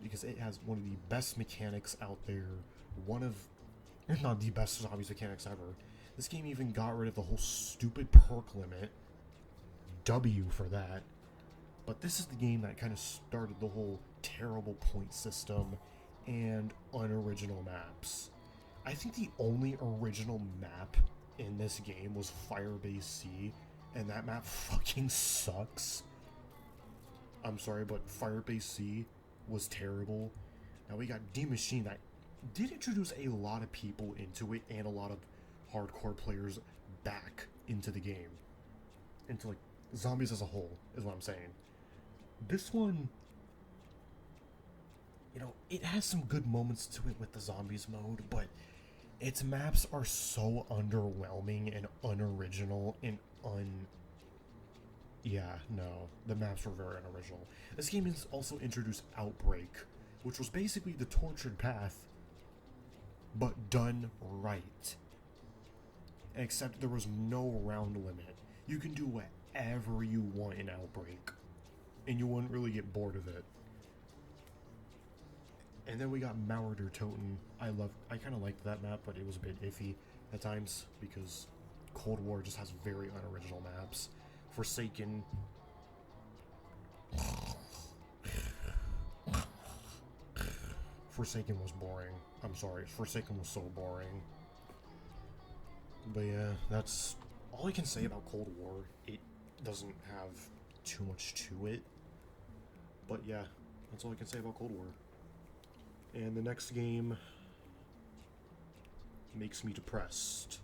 because it has one of the best mechanics out there. One of, if not the best zombies mechanics ever. This game even got rid of the whole stupid perk limit. W for that. But this is the game that kind of started the whole terrible point system and unoriginal maps. I think the only original map in this game was Firebase C, and that map fucking sucks. I'm sorry, but Firebase C was terrible. Now we got D Machine that did introduce a lot of people into it and a lot of hardcore players back into the game. Into like zombies as a whole, is what I'm saying. This one, you know, it has some good moments to it with the zombies mode, but its maps are so underwhelming and unoriginal and yeah, no, the maps were very unoriginal. This game has also introduced Outbreak, which was basically the Tortured Path, but done right. Except there was no round limit. You can do whenever you want in Outbreak, and you wouldn't really get bored of it. And then we got Mauerder Toten. I kind of liked that map, but it was a bit iffy at times because Cold War just has very unoriginal maps. Forsaken. Forsaken was boring. I'm sorry, Forsaken was so boring. But yeah, that's all I can say about Cold War. It doesn't have too much to it. But yeah, that's all I can say about Cold War. And the next game makes me depressed.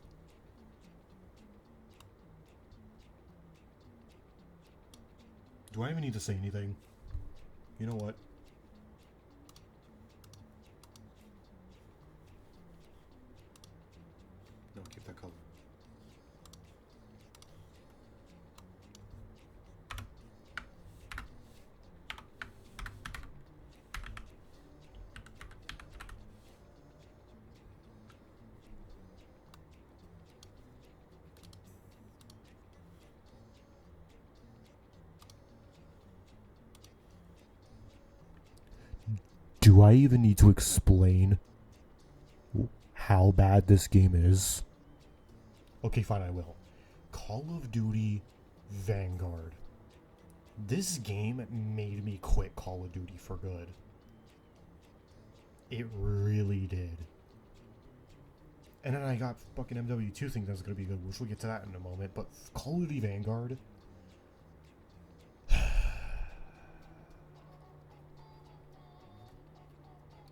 Do I even need to say anything? You know what? No, keep that color. Do I even need to explain how bad this game is? Okay, fine, I will. Call of Duty Vanguard. This game made me quit Call of Duty for good. It really did. And then I got fucking MW2 thinking that's gonna be good, which we'll get to that in a moment, but Call of Duty Vanguard...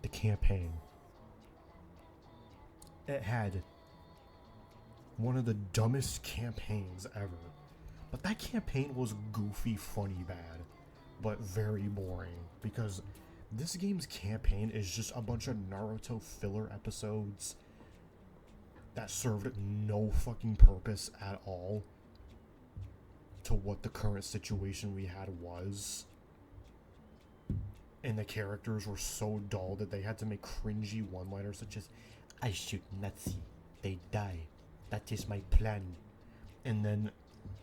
the campaign. It had one of the dumbest campaigns ever. But that campaign was goofy, funny, bad, but very boring. Because this game's campaign is just a bunch of Naruto filler episodes that served no fucking purpose at all to what the current situation we had was. And the characters were so dull that they had to make cringy one-liners such as, I shoot Nazi, they die, that is my plan. And then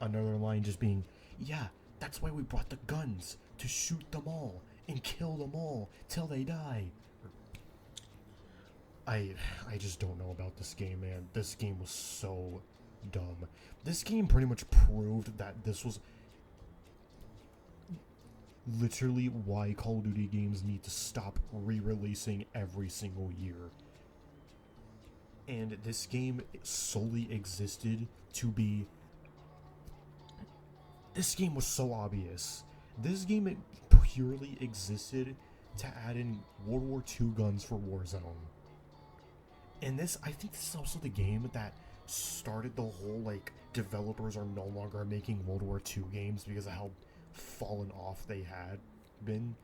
another line just being, yeah, that's why we brought the guns, to shoot them all, and kill them all, till they die. I just don't know about this game, man. This game was so dumb. This game pretty much proved that this was literally why Call of Duty games need to stop re-releasing every single year. And this game solely existed to be... This game was so obvious. This game purely existed to add in World War II guns for Warzone. And this, I think this is also the game that started the whole, like, developers are no longer making World War II games because of how fallen off they had been.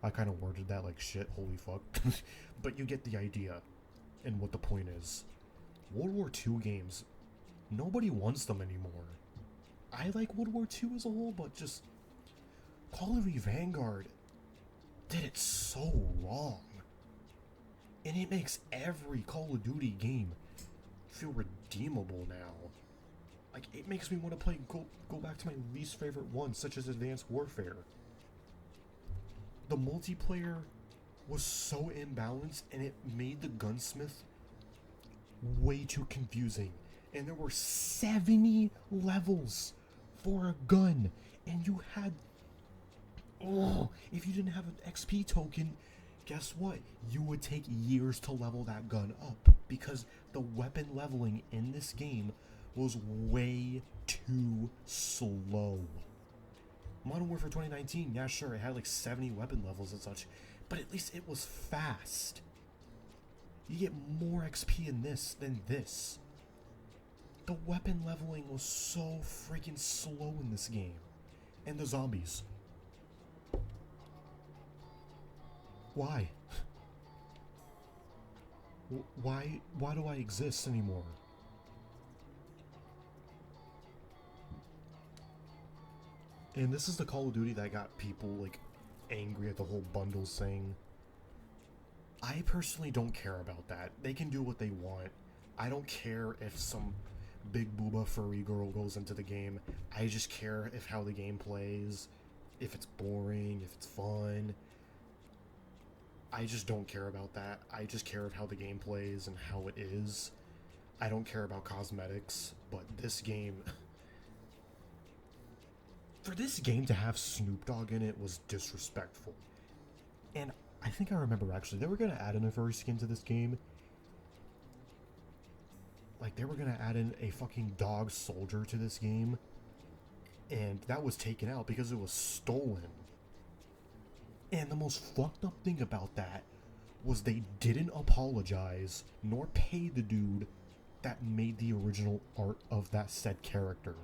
I kind of worded that like shit, holy fuck. But you get the idea and what the point is. World War II games, nobody wants them anymore. I like World War II as a whole, but just Call of Duty Vanguard did it so wrong. And it makes every Call of Duty game feel redeemable now. Like, it makes me want to go back to my least favorite ones, such as Advanced Warfare. The multiplayer was so imbalanced, and it made the gunsmith way too confusing. And there were 70 levels for a gun, and you had... Oh, if you didn't have an XP token, guess what? You would take years to level that gun up, because the weapon leveling in this game was way too slow. Modern Warfare 2019, yeah, sure, it had like 70 weapon levels and such, but at least it was fast. You get more XP in this than this. The weapon leveling was so freaking slow in this game. And the zombies. Why? Why do I exist anymore? And this is the Call of Duty that got people, like, angry at the whole bundles thing. I personally don't care about that. They can do what they want. I don't care if some big booba furry girl goes into the game. I just care if how the game plays, if it's boring, if it's fun. I just don't care about that. I just care of how the game plays and how it is. I don't care about cosmetics, but this game... For this game to have Snoop Dogg in it was disrespectful. And I think I remember actually, they were going to add in a furry skin to this game. Like, they were going to add in a fucking dog soldier to this game. And that was taken out because it was stolen. And the most fucked up thing about that was they didn't apologize nor pay the dude that made the original art of that said character.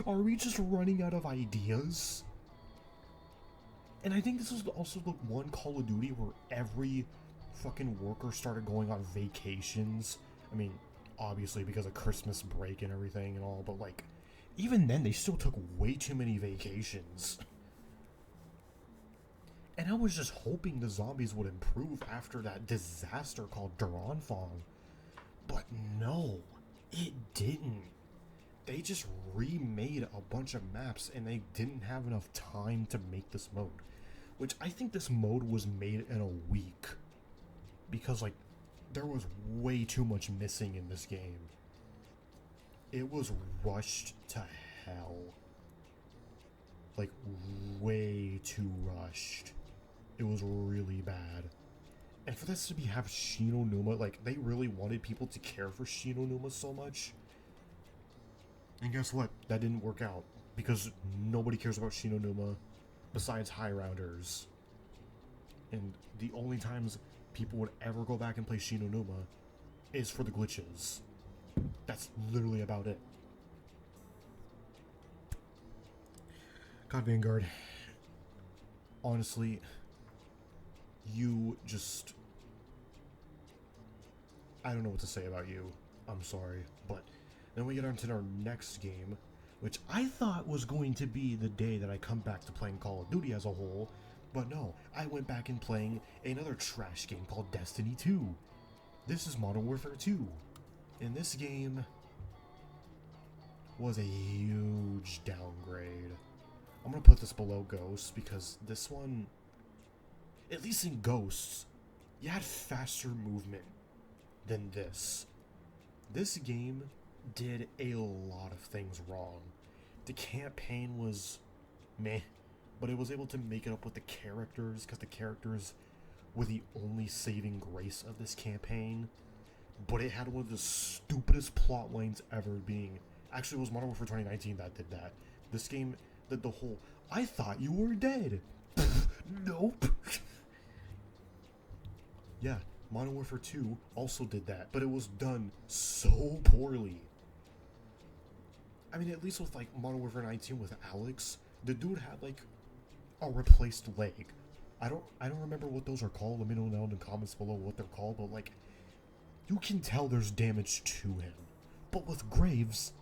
Are we just running out of ideas? And I think this was also the one Call of Duty where every fucking worker started going on vacations. I mean, obviously because of Christmas break and everything and all, but like, even then they still took way too many vacations. And I was just hoping the zombies would improve after that disaster called Duranfong. But no, it didn't. They just remade a bunch of maps and they didn't have enough time to make this mode. Which I think this mode was made in a week. Because like, there was way too much missing in this game. It was rushed to hell. Like, way too rushed. It was really bad. And for this to have Shinonuma, like, they really wanted people to care for Shinonuma so much. And guess what? That didn't work out. Because nobody cares about Shinonuma besides high rounders. And the only times people would ever go back and play Shinonuma is for the glitches. That's literally about it. God, Vanguard. Honestly, you just... I don't know what to say about you. I'm sorry. But then we get on to our next game, which I thought was going to be the day that I come back to playing Call of Duty as a whole. But no, I went back and playing another trash game called Destiny 2. This is Modern Warfare 2. And this game was a huge downgrade. I'm going to put this below Ghosts because this one, at least in Ghosts, you had faster movement than this. This game did a lot of things wrong. The campaign was meh, but it was able to make it up with the characters because the characters were the only saving grace of this campaign. But it had one of the stupidest plot lines ever being... Actually, it was Modern Warfare 2019 that did that. This game did the whole, I thought you were dead. Nope. Yeah, Modern Warfare 2 also did that, but it was done so poorly. I mean, at least with, like, Modern Warfare 19 with Alex, the dude had, like, a replaced leg. I don't remember what those are called. Let me know down in the comments below what they're called, but, like, you can tell there's damage to him. But with Graves...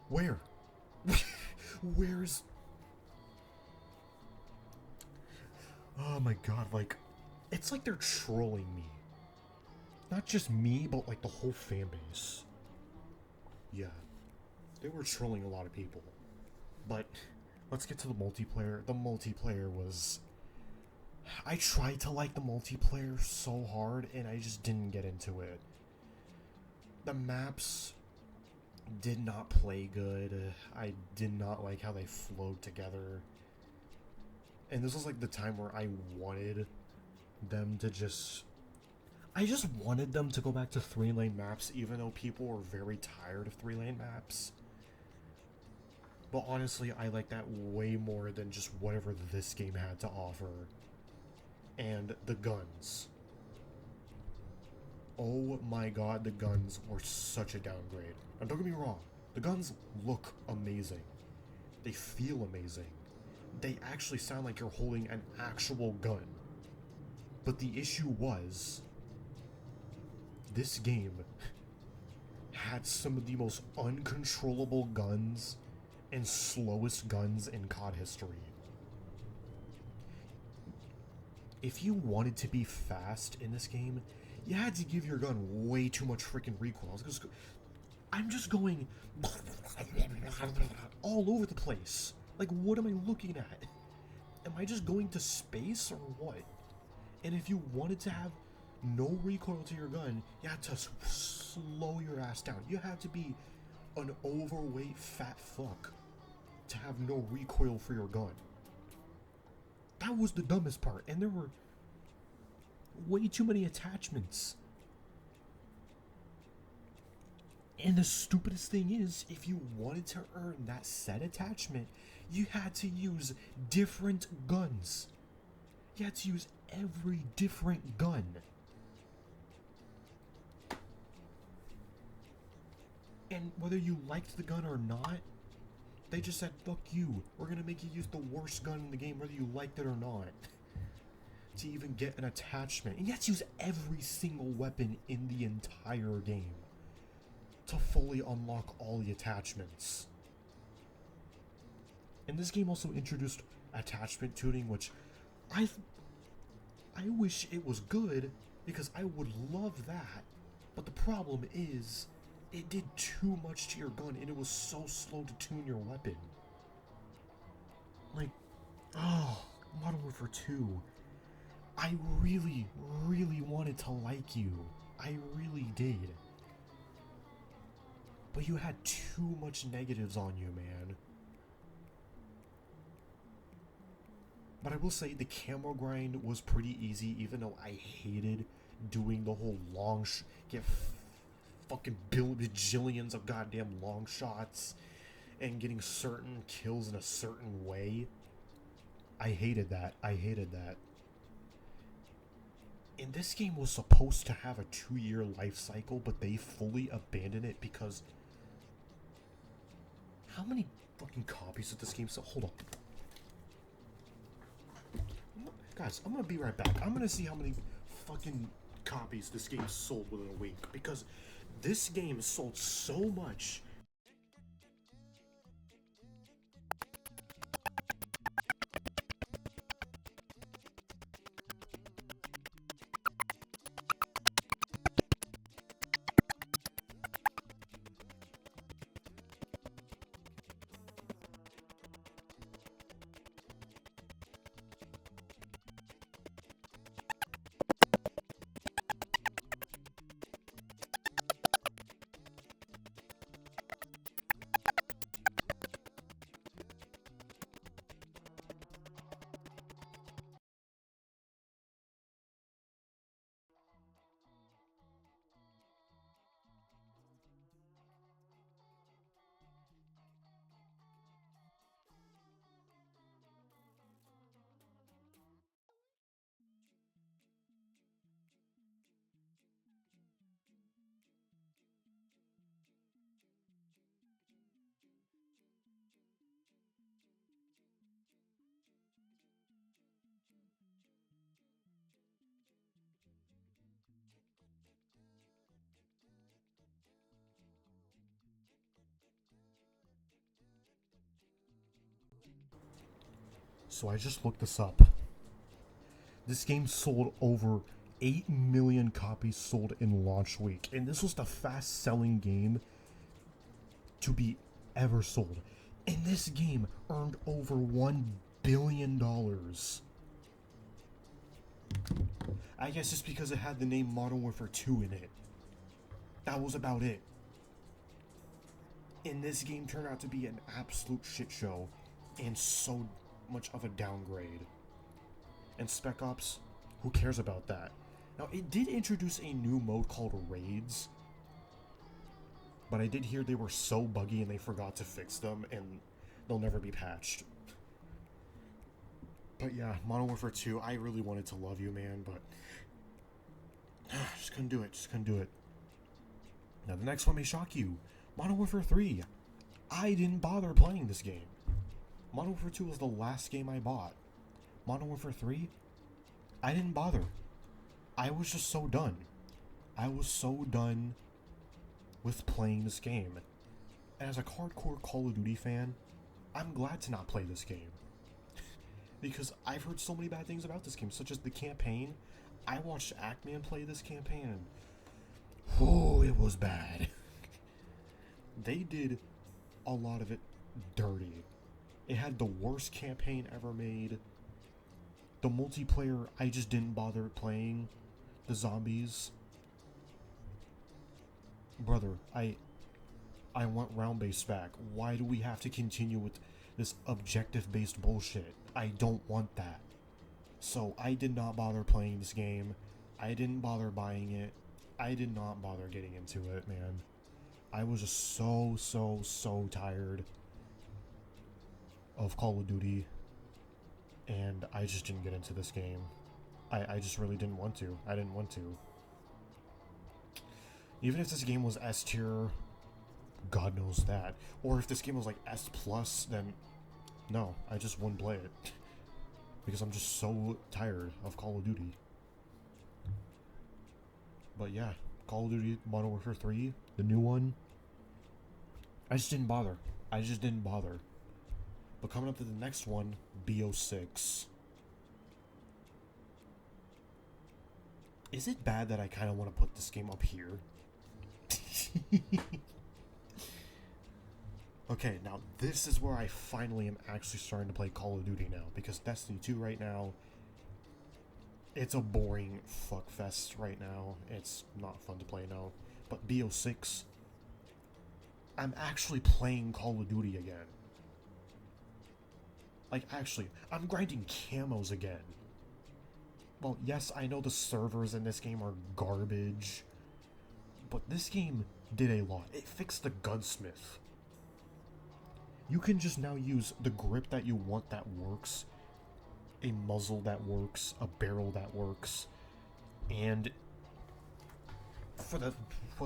Where? Where's... Oh my god, like... It's like they're trolling me. Not just me, but like the whole fan base. Yeah. They were trolling a lot of people. But, let's get to the multiplayer. The multiplayer was... I tried to like the multiplayer so hard, and I just didn't get into it. The maps did not play good. I did not like how they flowed together. And this was like the time where I wanted them to just... I just wanted them to go back to 3-lane maps, even though people were very tired of 3-lane maps. But honestly, I like that way more than just whatever this game had to offer. And the guns. Oh my god, the guns were such a downgrade. Now don't get me wrong, the guns look amazing. They feel amazing. They actually sound like you're holding an actual gun. But the issue was, this game had some of the most uncontrollable guns and slowest guns in COD history. If you wanted to be fast in this game, you had to give your gun way too much freaking recoil. I'm just going all over the place. Like, what am I looking at? Am I just going to space or what? And if you wanted to have no recoil to your gun, you had to slow your ass down. You had to be an overweight fat fuck to have no recoil for your gun. That was the dumbest part, and there were way too many attachments. And the stupidest thing is, if you wanted to earn that set attachment, you had to use different guns. You had to use every different gun. And whether you liked the gun or not, they just said, fuck you, we're gonna make you use the worst gun in the game whether you liked it or not. To even get an attachment. And you had to use every single weapon in the entire game to fully unlock all the attachments. And this game also introduced attachment tuning, which I wish it was good, because I would love that. But the problem is, it did too much to your gun, and it was so slow to tune your weapon. Like, oh, Modern Warfare 2. I really, really wanted to like you. I really did. But you had too much negatives on you, man. But I will say the camo grind was pretty easy, even though I hated doing the whole get fucking bajillions of goddamn long shots and getting certain kills in a certain way. I hated that. And this game was supposed to have a 2-year life cycle, but they fully abandoned it because... How many fucking copies did this game sell? Hold on. Guys, I'm gonna be right back. I'm gonna see how many fucking copies this game sold within a week, because this game sold so much. So I just looked this up. This game sold over 8 million copies sold in launch week. And this was the fast selling game to be ever sold. And this game earned over $1 billion. I guess it's because it had the name Modern Warfare 2 in it. That was about it. And this game turned out to be an absolute shit show. And so much of a downgrade. And Spec Ops, who cares about that? Now, it did introduce a new mode called Raids, but I did hear they were so buggy and they forgot to fix them, and they'll never be patched. But yeah, Modern Warfare 2, I really wanted to love you, man, but just couldn't do it. Now, the next one may shock you. Modern Warfare 3. I didn't bother playing this game. Modern Warfare 2 was the last game I bought. Modern Warfare 3, I didn't bother. I was just so done. I was so done with playing this game. And as a hardcore Call of Duty fan, I'm glad to not play this game. Because I've heard so many bad things about this game, such as the campaign. I watched Ackman play this campaign, and oh, it was bad. They did a lot of it dirty. It had the worst campaign ever made. The multiplayer, I just didn't bother playing. The zombies. Brother, I want round-based back. Why do we have to continue with this objective-based bullshit? I don't want that. So I did not bother playing this game. I didn't bother buying it. I did not bother getting into it, man. I was just so tired of Call of Duty, and I just didn't get into this game. I just really didn't want to. I didn't want to. Even if this game was S tier, God knows that. Or if this game was like S plus, then no, I just wouldn't play it. Because I'm just so tired of Call of Duty. But yeah, Call of Duty Modern Warfare 3, the new one, I just didn't bother. I just didn't bother. But coming up to the next one, BO6. Is it bad that I kind of want to put this game up here? Okay, now this is where I finally am actually starting to play Call of Duty now. Because Destiny 2 right now, it's a boring fuckfest right now. It's not fun to play now. But BO6, I'm actually playing Call of Duty again. Like, actually, I'm grinding camos again. Well, yes, I know the servers in this game are garbage, but this game did a lot. It fixed the gunsmith. You can just now use the grip that you want that works, a muzzle that works, a barrel that works, and for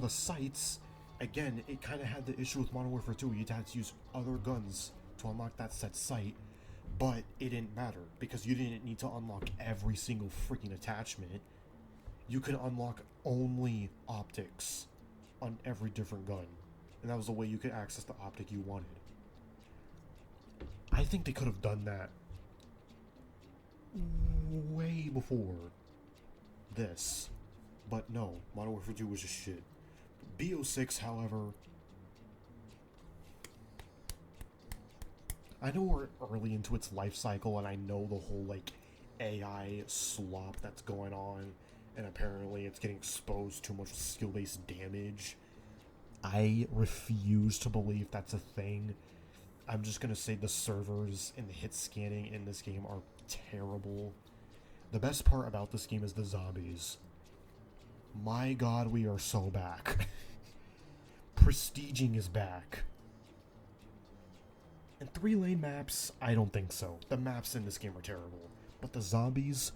the sights, again, it kind of had the issue with Modern Warfare 2. You'd have to use other guns to unlock that set sight, but it didn't matter because you didn't need to unlock every single freaking attachment. You could unlock only optics on every different gun, and that was the way you could access the optic you wanted. I think they could have done that way before this, but no, Modern Warfare 2 was just shit. BO6, however, I know we're early into its life cycle, and I know the whole, like, AI slop that's going on, and apparently it's getting exposed to much skill-based damage. I refuse to believe that's a thing. I'm just gonna say the servers and the hit scanning in this game are terrible. The best part about this game is the zombies. My god, we are so back. Prestiging is back. And 3-lane maps, I don't think so. The maps in this game are terrible. But the zombies,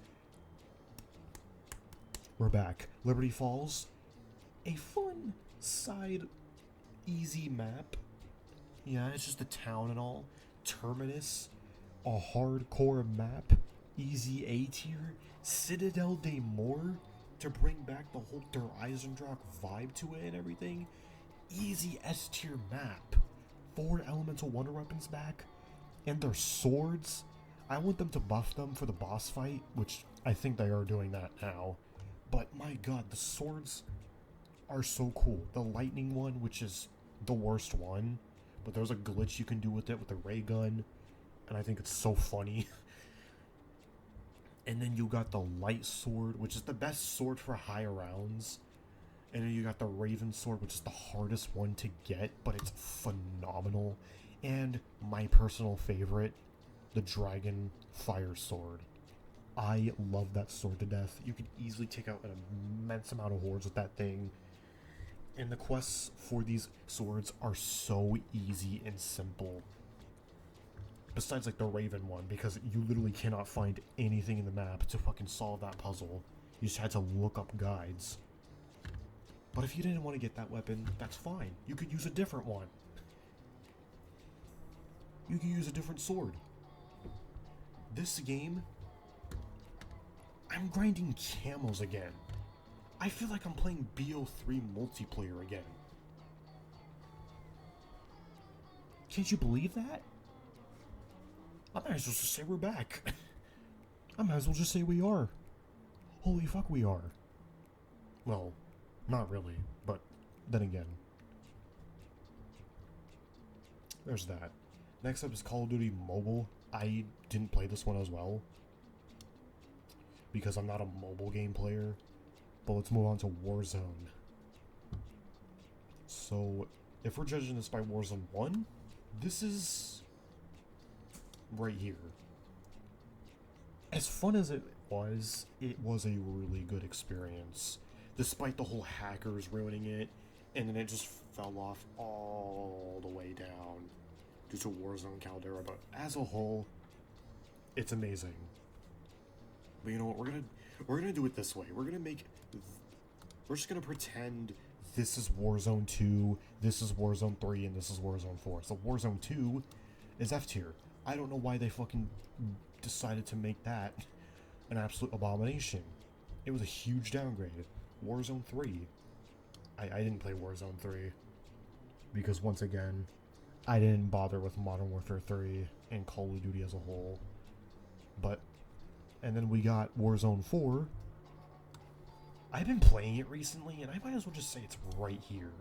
we're back. Liberty Falls, a fun side easy map. Yeah, it's just a town and all. Terminus, a hardcore map. Easy A tier. Citadel de Moor, to bring back the whole Der Eisendrache vibe to it and everything. Easy S tier map. 4 elemental wonder weapons back. And their swords, I want them to buff them for the boss fight, which I think they are doing that now. But my god, the swords are so cool. The lightning one, which is the worst one, but there's a glitch you can do with it with the ray gun, and I think it's so funny. And then you got the light sword, which is the best sword for high rounds. And then you got the raven sword, which is the hardest one to get, but it's phenomenal. And my personal favorite, the dragon fire sword. I love that sword to death. You can easily take out an immense amount of hordes with that thing. And the quests for these swords are so easy and simple. Besides, like, the Raven one, because you literally cannot find anything in the map to fucking solve that puzzle. You just had to look up guides. But if you didn't want to get that weapon, that's fine. You could use a different one. You could use a different sword. This game, I'm grinding camos again. I feel like I'm playing BO3 multiplayer again. Can't you believe that? I might as well just say we're back. I might as well just say we are. Holy fuck, we are. Well, not really, but then again. There's that. Next up is Call of Duty Mobile. I didn't play this one as well, because I'm not a mobile game player. But let's move on to Warzone. So, if we're judging this by Warzone 1, this is right here. As fun as it was a really good experience. Despite the whole hackers ruining it, and then it just fell off all the way down due to Warzone Caldera. But as a whole, it's amazing. But you know what? We're gonna do it this way. We're just gonna pretend this is Warzone 2, this is Warzone 3, and this is Warzone 4. So Warzone 2 is F tier. I don't know why they fucking decided to make that an absolute abomination. It was a huge downgrade. Warzone 3. I didn't play Warzone 3 because, once again, I didn't bother with Modern Warfare 3 and Call of Duty as a whole. And then we got Warzone 4. I've been playing it recently, and I might as well just say it's right here.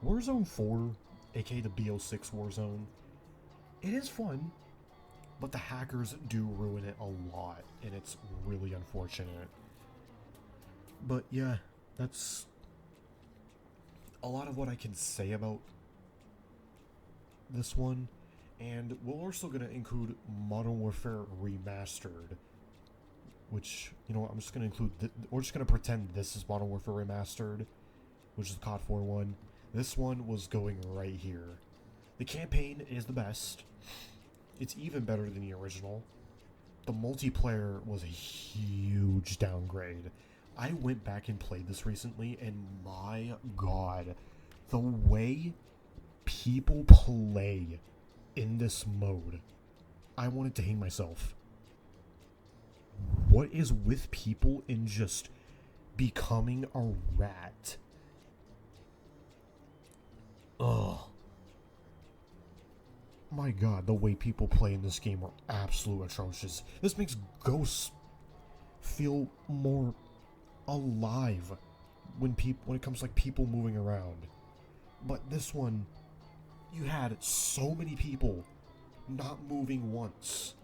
Warzone 4, aka the BO6 Warzone, it is fun, but the hackers do ruin it a lot, and it's really unfortunate. But yeah, that's a lot of what I can say about this one. And we're also going to include Modern Warfare Remastered, which, you know what, I'm just going to include, we're just going to pretend this is Modern Warfare Remastered, which is the COD 4 one. This one was going right here. The campaign is the best. It's even better than the original. The multiplayer was a huge downgrade. I went back and played this recently, and my god, the way people play in this mode, I wanted to hang myself. What is with people in just becoming a rat? Ugh. My god, the way people play in this game are absolutely atrocious. This makes Ghosts feel more alive when it comes to, like, people moving around. But this one, you had so many people not moving once.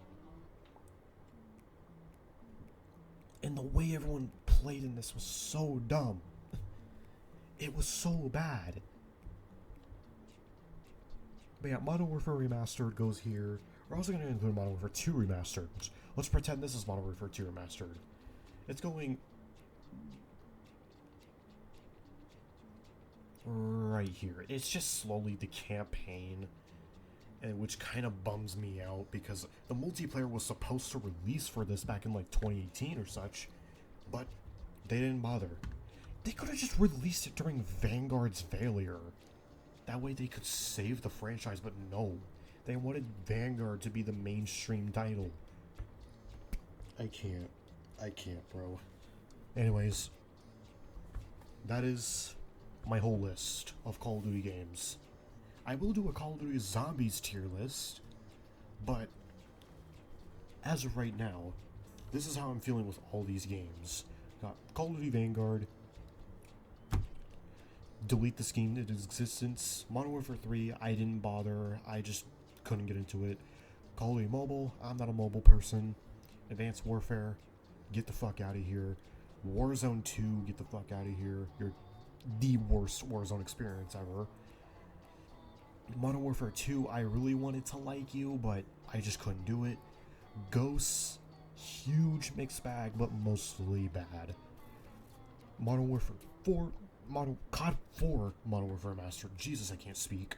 And the way everyone played in this was so dumb. It was so bad. But yeah, Modern Warfare Remastered goes here. We're also going to include Modern Warfare 2 Remastered. Let's pretend this is Modern Warfare 2 Remastered. It's going right here. It's just slowly the campaign, and which kind of bums me out because the multiplayer was supposed to release for this back in like 2018 or such, but they didn't bother. They could have just released it during Vanguard's failure. That way they could save the franchise, but no. They wanted Vanguard to be the mainstream title. I can't, bro. Anyways, that is my whole list of Call of Duty games. I will do a Call of Duty Zombies tier list, but as of right now, this is how I'm feeling with all these games. Got Call of Duty Vanguard, delete this game into existence. Modern Warfare 3, I didn't bother, I just couldn't get into it. Call of Duty Mobile, I'm not a mobile person. Advanced Warfare, get the fuck out of here. Warzone 2, get the fuck out of here. You're the worst Warzone experience ever. Modern Warfare 2, I really wanted to like you, but I just couldn't do it. Ghosts, huge mixed bag, but mostly bad. Modern Warfare 4, COD 4 Modern Warfare Master. Jesus, I can't speak.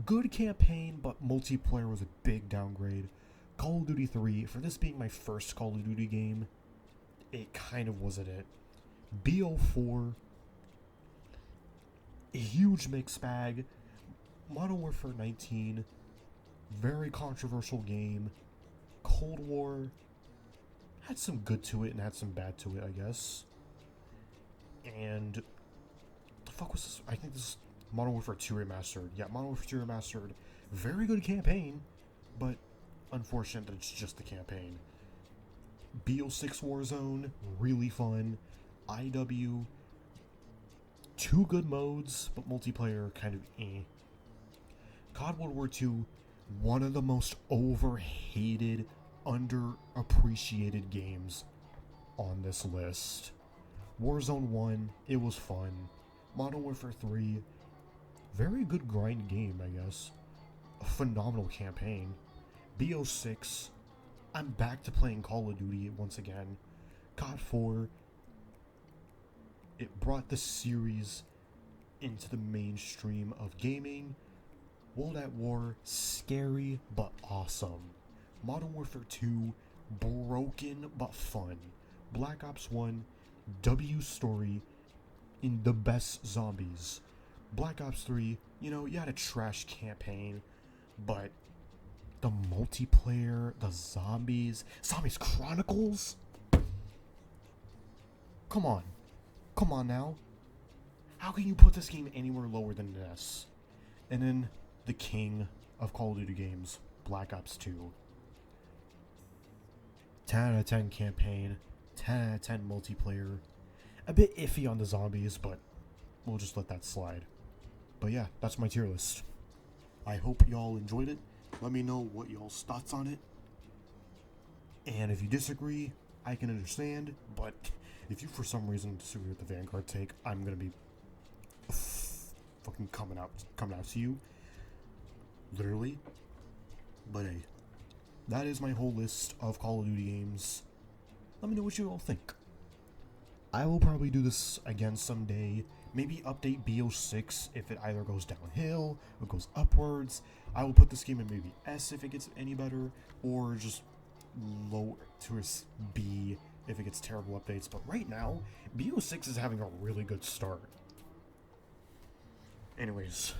Good campaign, but multiplayer was a big downgrade. Call of Duty 3, for this being my first Call of Duty game, it kind of wasn't it. BO4, a huge mixed bag. Modern Warfare 19, very controversial game. Cold War had some good to it and had some bad to it, I guess. And the fuck was this? I think this is Modern Warfare 2 Remastered. Yeah, Modern Warfare 2 Remastered. Very good campaign, but unfortunate that it's just the campaign. BO6 Warzone, really fun. IW, two good modes, but multiplayer kind of eh. COD World War II, one of the most overhated, underappreciated games on this list. Warzone 1, it was fun. Modern Warfare 3, very good grind game, I guess. A phenomenal campaign. BO6, I'm back to playing Call of Duty once again. COD 4, it brought the series into the mainstream of gaming. World at War, scary but awesome. Modern Warfare 2, broken but fun. Black Ops 1, W story in the best zombies. Black Ops 3, you had a trash campaign, but the multiplayer, the Zombies Chronicles? Come on now. How can you put this game anywhere lower than this? And then the king of Call of Duty games, Black Ops 2. 10 out of 10 campaign, 10 out of 10 multiplayer. A bit iffy on the zombies, but we'll just let that slide. But yeah, that's my tier list. I hope y'all enjoyed it. Let me know what y'all's thoughts on it. And if you disagree, I can understand, but if you for some reason disagree with the Vanguard take, I'm gonna be fucking coming out to you. Literally. But hey, that is my whole list of Call of Duty games. Let me know what you all think. I will probably do this again someday. Maybe update BO6 if it either goes downhill or goes upwards. I will put this game in maybe S if it gets any better, or just lower to a B if it gets terrible updates. But right now, BO6 is having a really good start. Anyways,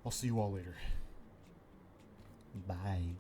I'll see you all later. Bye.